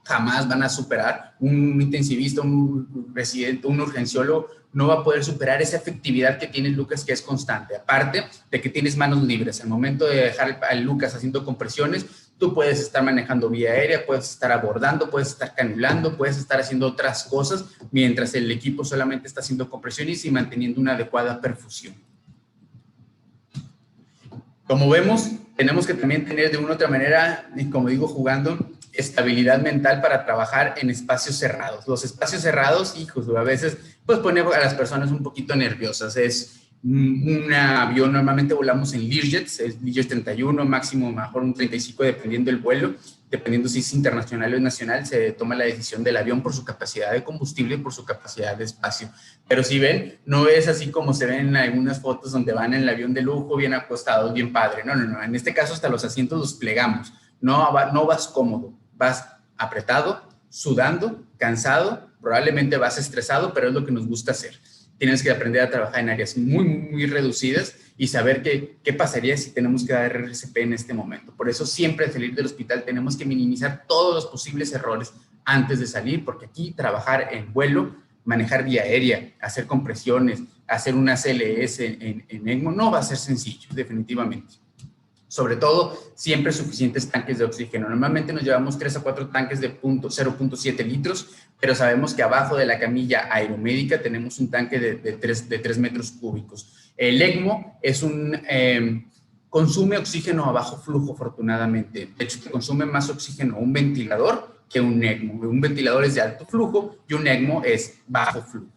jamás van a superar. Un intensivista, un residente, un urgenciólogo no va a poder superar esa efectividad que tiene Lucas, que es constante. Aparte de que tienes manos libres. Al momento de dejar al Lucas haciendo compresiones, tú puedes estar manejando vía aérea, puedes estar abordando, puedes estar canulando, puedes estar haciendo otras cosas, mientras el equipo solamente está haciendo compresiones y manteniendo una adecuada perfusión. Como vemos, tenemos que también tener de una u otra manera, y como digo, jugando, estabilidad mental para trabajar en espacios cerrados. Los espacios cerrados, hijos, a veces pues pone a las personas un poquito nerviosas. Es un avión, normalmente volamos en Learjets, es Learjet 31, máximo mejor un 35 dependiendo del vuelo, dependiendo si es internacional o nacional, se toma la decisión del avión por su capacidad de combustible y por su capacidad de espacio. Pero si ven, no es así como se ven en algunas fotos donde van en el avión de lujo, bien acostados, bien padre. No, no, no. En este caso hasta los asientos los plegamos. No vas cómodo, vas apretado, sudando, cansado, probablemente vas estresado, pero es lo que nos gusta hacer. Tienes que aprender a trabajar en áreas muy, muy reducidas y saber qué pasaría si tenemos que dar RCP en este momento. Por eso siempre al salir del hospital tenemos que minimizar todos los posibles errores antes de salir, porque aquí trabajar en vuelo, manejar vía aérea, hacer compresiones, hacer una CLS en ECMO, no va a ser sencillo, definitivamente. Sobre todo, siempre suficientes tanques de oxígeno. Normalmente nos llevamos 3 a 4 tanques de 0.7 litros, pero sabemos que abajo de la camilla aeromédica tenemos un tanque de 3 metros cúbicos. El ECMO es consume oxígeno a bajo flujo, afortunadamente. De hecho, consume más oxígeno un ventilador que un ECMO. Un ventilador es de alto flujo y un ECMO es bajo flujo.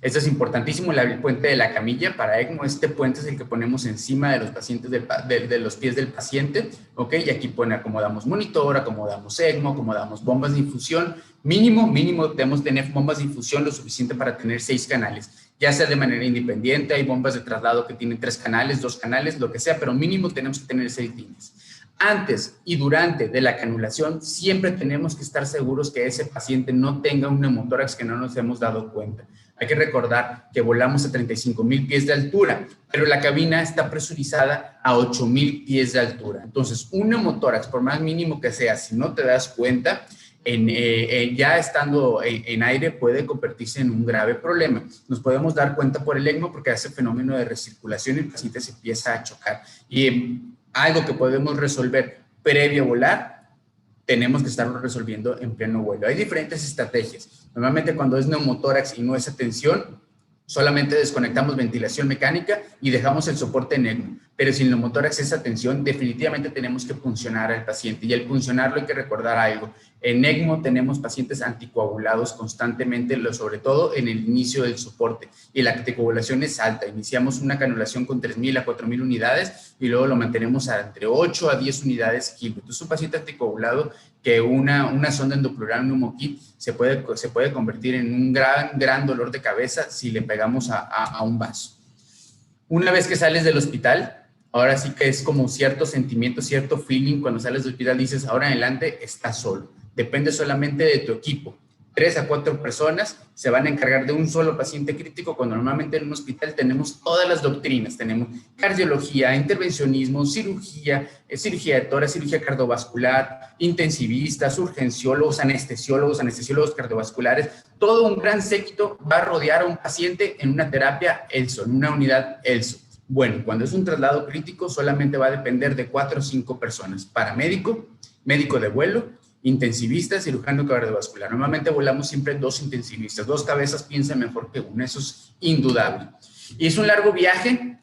Esto es importantísimo, el puente de la camilla para ECMO. Este puente es el que ponemos encima de los pacientes, de los pies del paciente, ¿ok? Y aquí acomodamos monitor, acomodamos ECMO, acomodamos bombas de infusión. Mínimo debemos tener bombas de infusión lo suficiente para tener 6 canales, ya sea de manera independiente. Hay bombas de traslado que tienen 3 canales, 2 canales, lo que sea, pero mínimo tenemos que tener 6 líneas. Antes y durante de la canulación, siempre tenemos que estar seguros que ese paciente no tenga un neumotórax que no nos hemos dado cuenta. Hay que recordar que volamos a 35,000 pies de altura, pero la cabina está presurizada a 8,000 pies de altura. Entonces, un neumotórax, por más mínimo que sea, si no te das cuenta, ya estando en aire puede convertirse en un grave problema. Nos podemos dar cuenta por el ECMO porque hace fenómeno de recirculación y el paciente se empieza a chocar. Y algo que podemos resolver previo a volar, tenemos que estarlo resolviendo en pleno vuelo. Hay diferentes estrategias. Normalmente cuando es neumotórax y no es atención, solamente desconectamos ventilación mecánica y dejamos el soporte en ECMO. Pero si el neumotórax es atención, definitivamente tenemos que puncionar al paciente. Y al puncionarlo hay que recordar algo. En ECMO tenemos pacientes anticoagulados constantemente, sobre todo en el inicio del soporte. Y la anticoagulación es alta. Iniciamos una canulación con 3,000 a 4,000 unidades y luego lo mantenemos a entre 8 a 10 unidades kilo. Entonces, un paciente anticoagulado que una sonda endopleural, un neumokit, se puede convertir en un gran dolor de cabeza si le pegamos a un vaso. Una vez que sales del hospital, ahora sí que es como cierto sentimiento, cierto feeling. Cuando sales del hospital dices, ahora en adelante estás solo. Depende solamente de tu equipo. 3 a 4 personas se van a encargar de un solo paciente crítico, cuando normalmente en un hospital tenemos todas las doctrinas. Tenemos cardiología, intervencionismo, cirugía de tórax, cirugía cardiovascular, intensivistas, urgenciólogos, anestesiólogos cardiovasculares. Todo un gran séquito va a rodear a un paciente en una terapia ELSO, en una unidad ELSO. Bueno, cuando es un traslado crítico solamente va a depender de 4 o 5 personas. Paramédico, médico de vuelo, intensivista, cirujano cardiovascular. Normalmente volamos siempre 2 intensivistas. 2 cabezas piensan mejor que una, eso es indudable. Y es un largo viaje,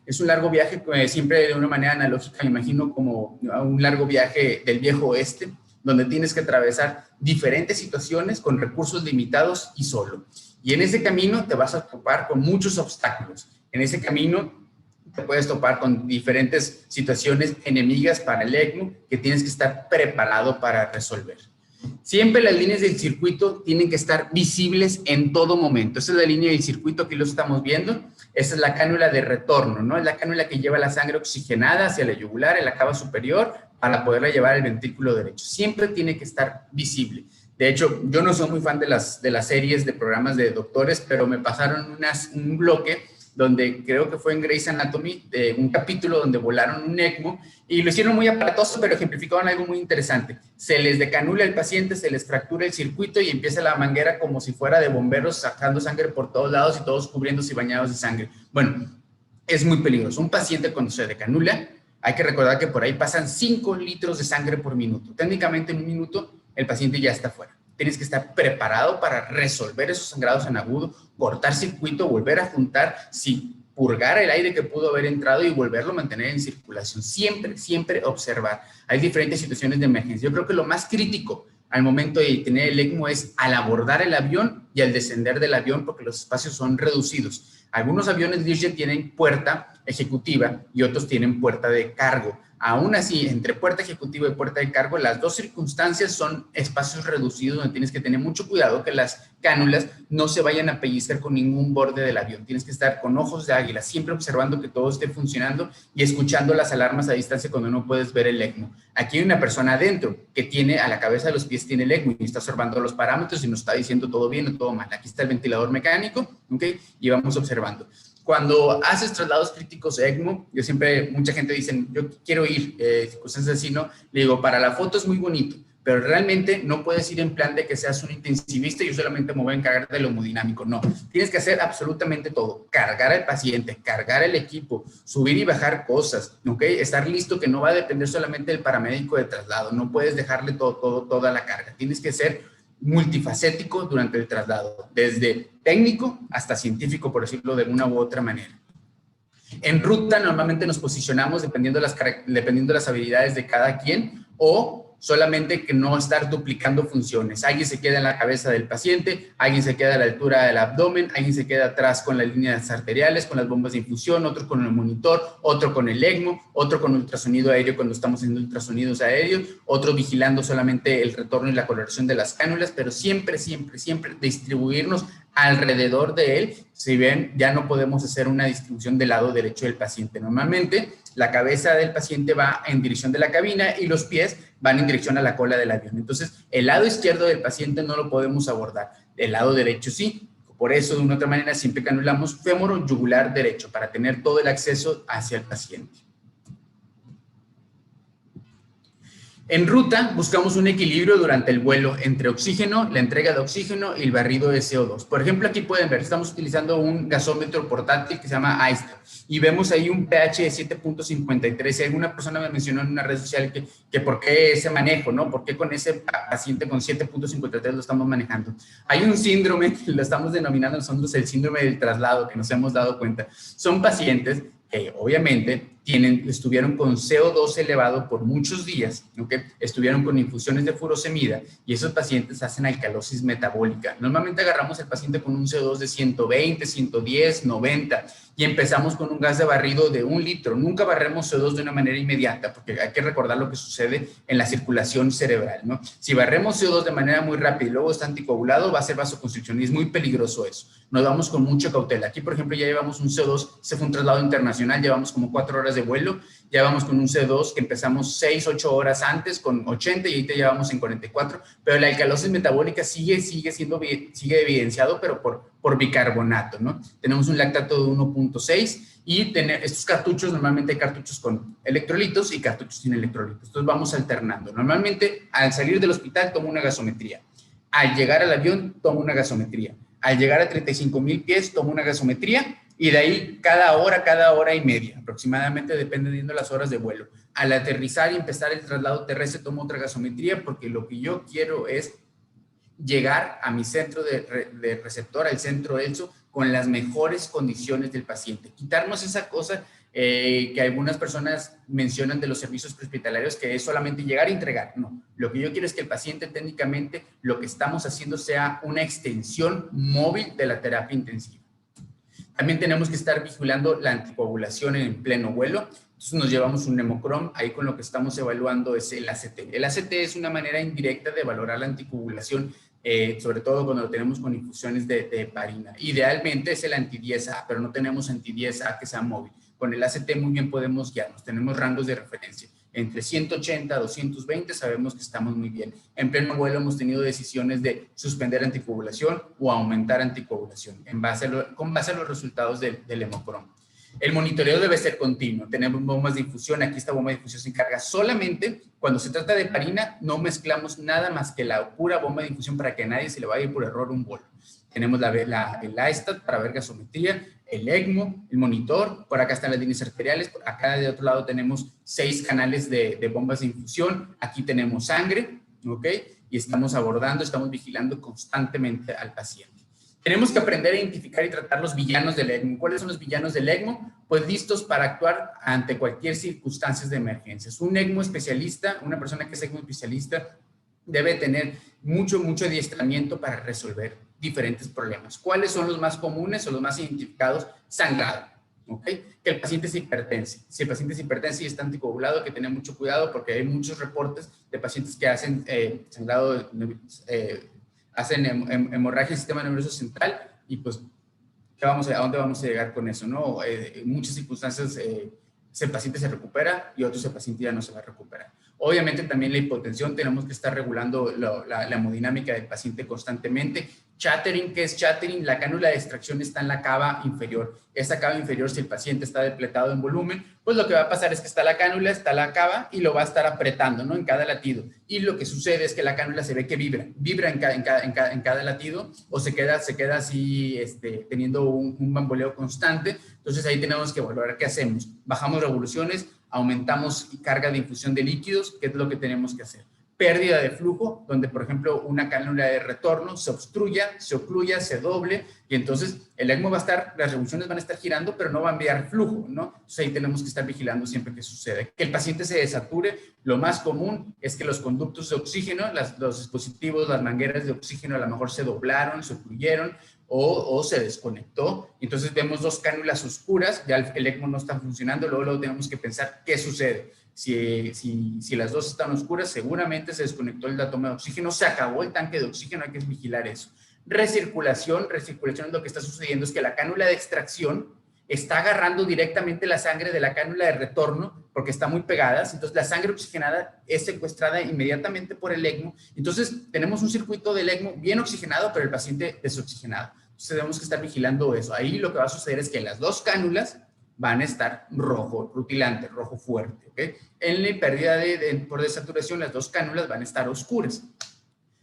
siempre de una manera analógica, me imagino como un largo viaje del viejo oeste, donde tienes que atravesar diferentes situaciones con recursos limitados y solo. Y en ese camino te vas a topar con muchos obstáculos. En ese camino te puedes topar con diferentes situaciones enemigas para el ECMO que tienes que estar preparado para resolver. Siempre las líneas del circuito tienen que estar visibles en todo momento. Esa es la línea del circuito, aquí lo estamos viendo. Esa es la cánula de retorno, ¿no? Es la cánula que lleva la sangre oxigenada hacia la yugular, en la cava superior, para poderla llevar al ventrículo derecho. Siempre tiene que estar visible. De hecho, yo no soy muy fan de las series de programas de doctores, pero me pasaron un bloque donde creo que fue en Grey's Anatomy, un capítulo donde volaron un ECMO y lo hicieron muy aparatoso, pero ejemplificaban algo muy interesante. Se les decanula el paciente, se les fractura el circuito y empieza la manguera como si fuera de bomberos sacando sangre por todos lados y todos cubriéndose y bañados de sangre. Bueno, es muy peligroso. Un paciente cuando se decanula, hay que recordar que por ahí pasan 5 litros de sangre por minuto. Técnicamente en un minuto el paciente ya está fuera. Tienes que estar preparado para resolver esos sangrados en agudo, cortar circuito, volver a juntar, purgar el aire que pudo haber entrado y volverlo a mantener en circulación. Siempre, siempre observar. Hay diferentes situaciones de emergencia. Yo creo que lo más crítico al momento de tener el ECMO es al abordar el avión y al descender del avión, porque los espacios son reducidos. Algunos aviones Learjet tienen puerta ejecutiva y otros tienen puerta de cargo. Aún así, entre puerta ejecutiva y puerta de cargo, las dos circunstancias son espacios reducidos donde tienes que tener mucho cuidado que las cánulas no se vayan a pellizcar con ningún borde del avión. Tienes que estar con ojos de águila, siempre observando que todo esté funcionando y escuchando las alarmas a distancia cuando no puedes ver el ECMO. Aquí hay una persona adentro que tiene a la cabeza de los pies, tiene el ECMO y está observando los parámetros y nos está diciendo todo bien o todo mal. Aquí está el ventilador mecánico, ¿ok? Y vamos observando. Cuando haces traslados críticos ECMO, mucha gente dice, yo quiero ir, cosas así, ¿no? Le digo, para la foto es muy bonito, pero realmente no puedes ir en plan de que seas un intensivista y yo solamente me voy a encargar de lo hemodinámico. No, tienes que hacer absolutamente todo. Cargar al paciente, cargar el equipo, subir y bajar cosas, ¿ok? Estar listo, que no va a depender solamente del paramédico de traslado. No puedes dejarle toda la carga. Tienes que ser multifacético durante el traslado, desde técnico hasta científico, por decirlo de una u otra manera. En ruta normalmente nos posicionamos dependiendo de las habilidades de cada quien o solamente que no estar duplicando funciones. Alguien se queda en la cabeza del paciente, alguien se queda a la altura del abdomen, alguien se queda atrás con las líneas arteriales, con las bombas de infusión, otro con el monitor, otro con el ECMO, otro con ultrasonido aéreo cuando estamos haciendo ultrasonidos aéreos, otro vigilando solamente el retorno y la coloración de las cánulas, pero siempre, siempre, siempre distribuirnos alrededor de él. Si ven, ya no podemos hacer una distribución del lado derecho del paciente. Normalmente, la cabeza del paciente va en dirección de la cabina y los pies van en dirección a la cola del avión. Entonces, el lado izquierdo del paciente no lo podemos abordar. El lado derecho sí. Por eso, de una otra manera, siempre canulamos fémoro yugular derecho para tener todo el acceso hacia el paciente. En ruta, buscamos un equilibrio durante el vuelo entre oxígeno, la entrega de oxígeno y el barrido de CO2. Por ejemplo, aquí pueden ver, estamos utilizando un gasómetro portátil que se llama Aista y vemos ahí un pH de 7.53. Alguna persona me mencionó en una red social que por qué ese manejo, ¿no? ¿Por qué con ese paciente con 7.53 lo estamos manejando? Hay un síndrome, lo estamos denominando nosotros el síndrome del traslado, que nos hemos dado cuenta. Son pacientes que obviamente estuvieron con CO2 elevado por muchos días, ¿okay? Estuvieron con infusiones de furosemida y esos pacientes hacen alcalosis metabólica. Normalmente agarramos al paciente con un CO2 de 120, 110, 90 y empezamos con un gas de barrido de 1 litro. Nunca barremos CO2 de una manera inmediata porque hay que recordar lo que sucede en la circulación cerebral, ¿no? Si barremos CO2 de manera muy rápida y luego está anticoagulado, va a ser vasoconstricción y es muy peligroso eso. Nos vamos con mucha cautela. Aquí, por ejemplo, ya llevamos un CO2, se fue un traslado internacional, llevamos como 4 horas de vuelo, ya vamos con un CO2 que empezamos 6, 8 horas antes con 80 y ahorita ya vamos en 44, pero la alcalosis metabólica sigue evidenciado, pero por bicarbonato, ¿no? Tenemos un lactato de 1.6 y estos cartuchos, normalmente hay cartuchos con electrolitos y cartuchos sin electrolitos, entonces vamos alternando. Normalmente al salir del hospital tomo una gasometría, al llegar al avión tomo una gasometría, al llegar a 35,000 pies tomo una gasometría y de ahí cada hora y media, aproximadamente, dependiendo de las horas de vuelo. Al aterrizar y empezar el traslado terrestre tomo otra gasometría porque lo que yo quiero es llegar a mi centro de receptor, al centro ELSO, con las mejores condiciones del paciente. Quitarnos esa cosa que algunas personas mencionan de los servicios prehospitalarios, que es solamente llegar e entregar. No, lo que yo quiero es que el paciente técnicamente lo que estamos haciendo sea una extensión móvil de la terapia intensiva. También tenemos que estar vigilando la anticoagulación en pleno vuelo. Entonces nos llevamos un hemocrom, ahí con lo que estamos evaluando es el ACT. El ACT es una manera indirecta de valorar la anticoagulación, sobre todo cuando lo tenemos con infusiones de heparina. Idealmente es el anti-10A, pero no tenemos anti-10A que sea móvil. Con el ACT muy bien podemos guiarnos, tenemos rangos de referencia. Entre 180 a 220 sabemos que estamos muy bien. En pleno vuelo hemos tenido decisiones de suspender anticoagulación o aumentar anticoagulación con base a los resultados del hemocrom. El monitoreo debe ser continuo. Tenemos bombas de infusión. Aquí esta bomba de infusión se encarga solamente cuando se trata de heparina. No mezclamos nada más que la pura bomba de infusión para que a nadie se le vaya por error un bolo. Tenemos el ASTAT para ver gasometría, el ECMO, el monitor. Por acá están las líneas arteriales. Por acá de otro lado tenemos 6 canales de bombas de infusión. Aquí tenemos sangre, ¿ok? Y estamos abordando, estamos vigilando constantemente al paciente. Tenemos que aprender a identificar y tratar los villanos del ECMO. ¿Cuáles son los villanos del ECMO? Pues listos para actuar ante cualquier circunstancia de emergencias. Un ECMO especialista, una persona que es ECMO especialista, debe tener mucho adiestramiento para resolver diferentes problemas. ¿Cuáles son los más comunes o los más identificados? Sangrado, ¿ok? Que el paciente se hipertense. Si el paciente es hipertenso y está anticoagulado, hay que tener mucho cuidado porque hay muchos reportes de pacientes que hacen sangrado, hacen hemorragia del sistema nervioso central y pues, ¿a dónde vamos a llegar con eso? ¿No? En muchas circunstancias ese paciente se recupera y otro ese paciente ya no se va a recuperar. Obviamente también la hipotensión, tenemos que estar regulando la hemodinámica del paciente constantemente. Chattering, ¿qué es chattering? La cánula de extracción está en la cava inferior. Esta cava inferior, si el paciente está depletado en volumen, pues lo que va a pasar es que está la cánula, está la cava y lo va a estar apretando, ¿no? En cada latido. Y lo que sucede es que la cánula se ve que vibra en cada latido o se queda así teniendo un bamboleo constante. Entonces ahí tenemos que valorar qué hacemos. Bajamos revoluciones, aumentamos carga de infusión de líquidos, ¿qué es lo que tenemos que hacer? Pérdida de flujo, donde por ejemplo una cánula de retorno se obstruya, se ocluya, se doble y entonces el ECMO va a estar, las revoluciones van a estar girando pero no va a enviar flujo, ¿no? Entonces ahí tenemos que estar vigilando siempre que sucede. Que el paciente se desature, lo más común es que los conductos de oxígeno, los dispositivos, las mangueras de oxígeno a lo mejor se doblaron, se ocluyeron o se desconectó. Entonces vemos 2 cánulas oscuras, ya el ECMO no está funcionando, luego tenemos que pensar qué sucede. Si las 2 están oscuras, seguramente se desconectó el toma de oxígeno, se acabó el tanque de oxígeno, hay que vigilar eso. Recirculación es lo que está sucediendo, es que la cánula de extracción está agarrando directamente la sangre de la cánula de retorno porque está muy pegadas, entonces la sangre oxigenada es secuestrada inmediatamente por el ECMO, entonces tenemos un circuito del ECMO bien oxigenado, pero el paciente desoxigenado. Entonces tenemos que estar vigilando eso. Ahí lo que va a suceder es que las 2 cánulas van a estar rojo, rutilante, rojo fuerte, ¿ok? En la pérdida por desaturación, las 2 cánulas van a estar oscuras.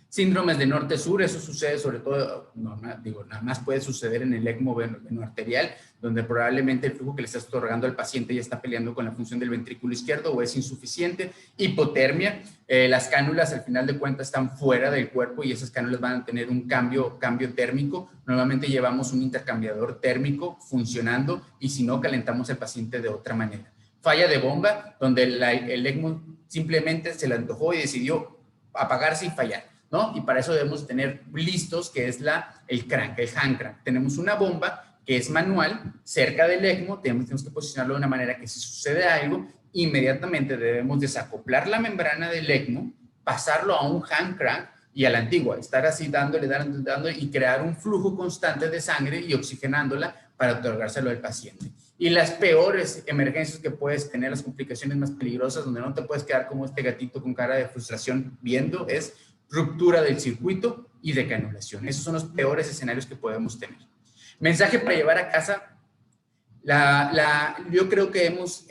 Síndromes de norte-sur, eso sucede sobre todo, nada más puede suceder en el ECMO venoarterial, donde probablemente el flujo que le estás otorgando al paciente ya está peleando con la función del ventrículo izquierdo o es insuficiente. Hipotermia, las cánulas al final de cuentas están fuera del cuerpo y esas cánulas van a tener un cambio térmico. Normalmente llevamos un intercambiador térmico funcionando y si no, calentamos al paciente de otra manera. Falla de bomba, donde el ECMO simplemente se le antojó y decidió apagarse y fallar, ¿no? Y para eso debemos tener listos, que es el crank, el hand crank. Tenemos una bomba que es manual cerca del ECMO, tenemos que posicionarlo de una manera que si sucede algo, inmediatamente debemos desacoplar la membrana del ECMO, pasarlo a un hand crank y a la antigua, estar así dándole y crear un flujo constante de sangre y oxigenándola para otorgárselo al paciente. Y las peores emergencias que puedes tener, las complicaciones más peligrosas, donde no te puedes quedar como este gatito con cara de frustración viendo, es ruptura del circuito y decanulación. Esos son los peores escenarios que podemos tener. Mensaje para llevar a casa. Yo creo que hemos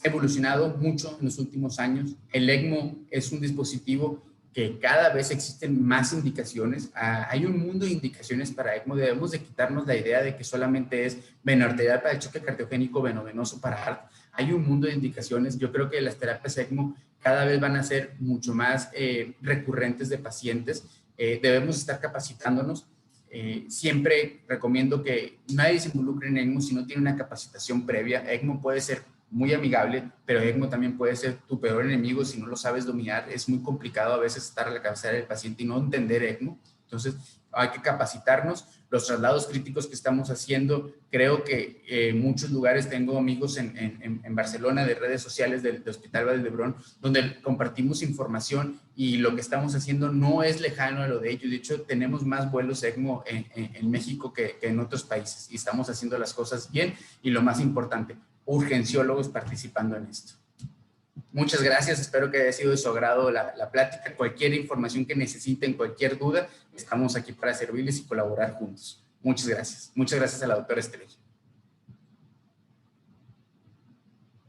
evolucionado mucho en los últimos años. El ECMO es un dispositivo que cada vez existen más indicaciones. Hay un mundo de indicaciones para ECMO. Debemos de quitarnos la idea de que solamente es venoarterial para el choque cardiogénico, venovenoso para ART. Hay un mundo de indicaciones. Yo creo que las terapias ECMO cada vez van a ser mucho más recurrentes de pacientes debemos estar capacitándonos. Siempre recomiendo que nadie se involucre en ECMO si no tiene una capacitación previa. ECMO puede ser muy amigable, pero ECMO también puede ser tu peor enemigo si no lo sabes dominar. Es muy complicado a veces estar a la cabecera del paciente y no entender ECMO. Entonces, hay que capacitarnos. Los traslados críticos que estamos haciendo, creo que en muchos lugares, tengo amigos en Barcelona de redes sociales del Hospital Vall d'Hebron, donde compartimos información y lo que estamos haciendo no es lejano a lo de ellos. De hecho, tenemos más vuelos ECMO en México que en otros países y estamos haciendo las cosas bien y lo más importante, urgenciólogos participando en esto. Muchas gracias, espero que haya sido de su agrado la plática. Cualquier información que necesiten, cualquier duda, estamos aquí para servirles y colaborar juntos. Muchas gracias a la doctora Estrella.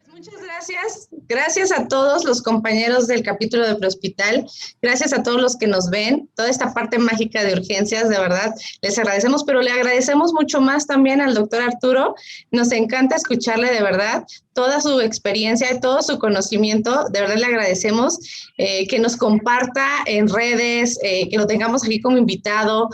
Muchas gracias. Gracias a todos los compañeros del capítulo de Prehospital. Gracias a todos los que nos ven. Toda esta parte mágica de urgencias, de verdad, les agradecemos, pero le agradecemos mucho más también al doctor Arturo. Nos encanta escucharle, de verdad, toda su experiencia y todo su conocimiento. De verdad le agradecemos que nos comparta en redes, que lo tengamos aquí como invitado.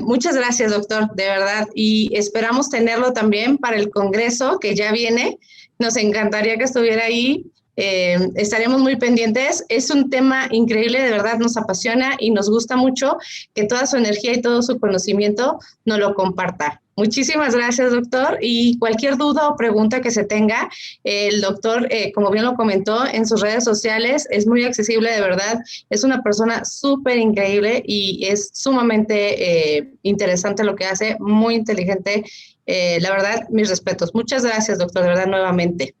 Muchas gracias, doctor, de verdad. Y esperamos tenerlo también para el congreso que ya viene. Nos encantaría que estuviera ahí, estaríamos muy pendientes. Es un tema increíble, de verdad nos apasiona y nos gusta mucho que toda su energía y todo su conocimiento nos lo comparta. Muchísimas gracias, doctor, y cualquier duda o pregunta que se tenga, el doctor, como bien lo comentó en sus redes sociales, es muy accesible, de verdad, es una persona súper increíble y es sumamente interesante lo que hace, muy inteligente. La verdad, mis respetos. Muchas gracias, doctor, de verdad, nuevamente.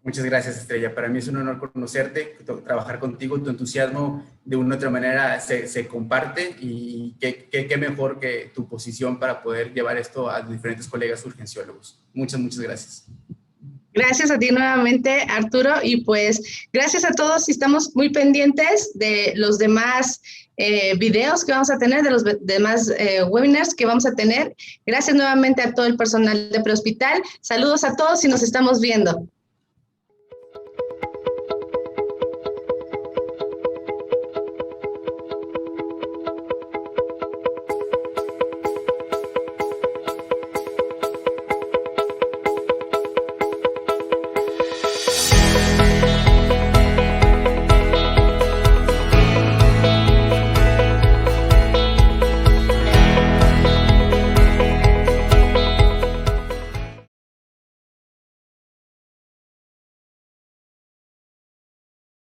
Muchas gracias, Estrella. Para mí es un honor conocerte, trabajar contigo. Tu entusiasmo de una u otra manera se comparte y qué mejor que tu posición para poder llevar esto a diferentes colegas urgenciólogos. Muchas gracias.
Gracias a ti nuevamente, Arturo, y pues gracias a todos y estamos muy pendientes de los demás videos que vamos a tener, de los demás webinars que vamos a tener. Gracias nuevamente a todo el personal de Prehospital. Saludos a todos y nos estamos viendo.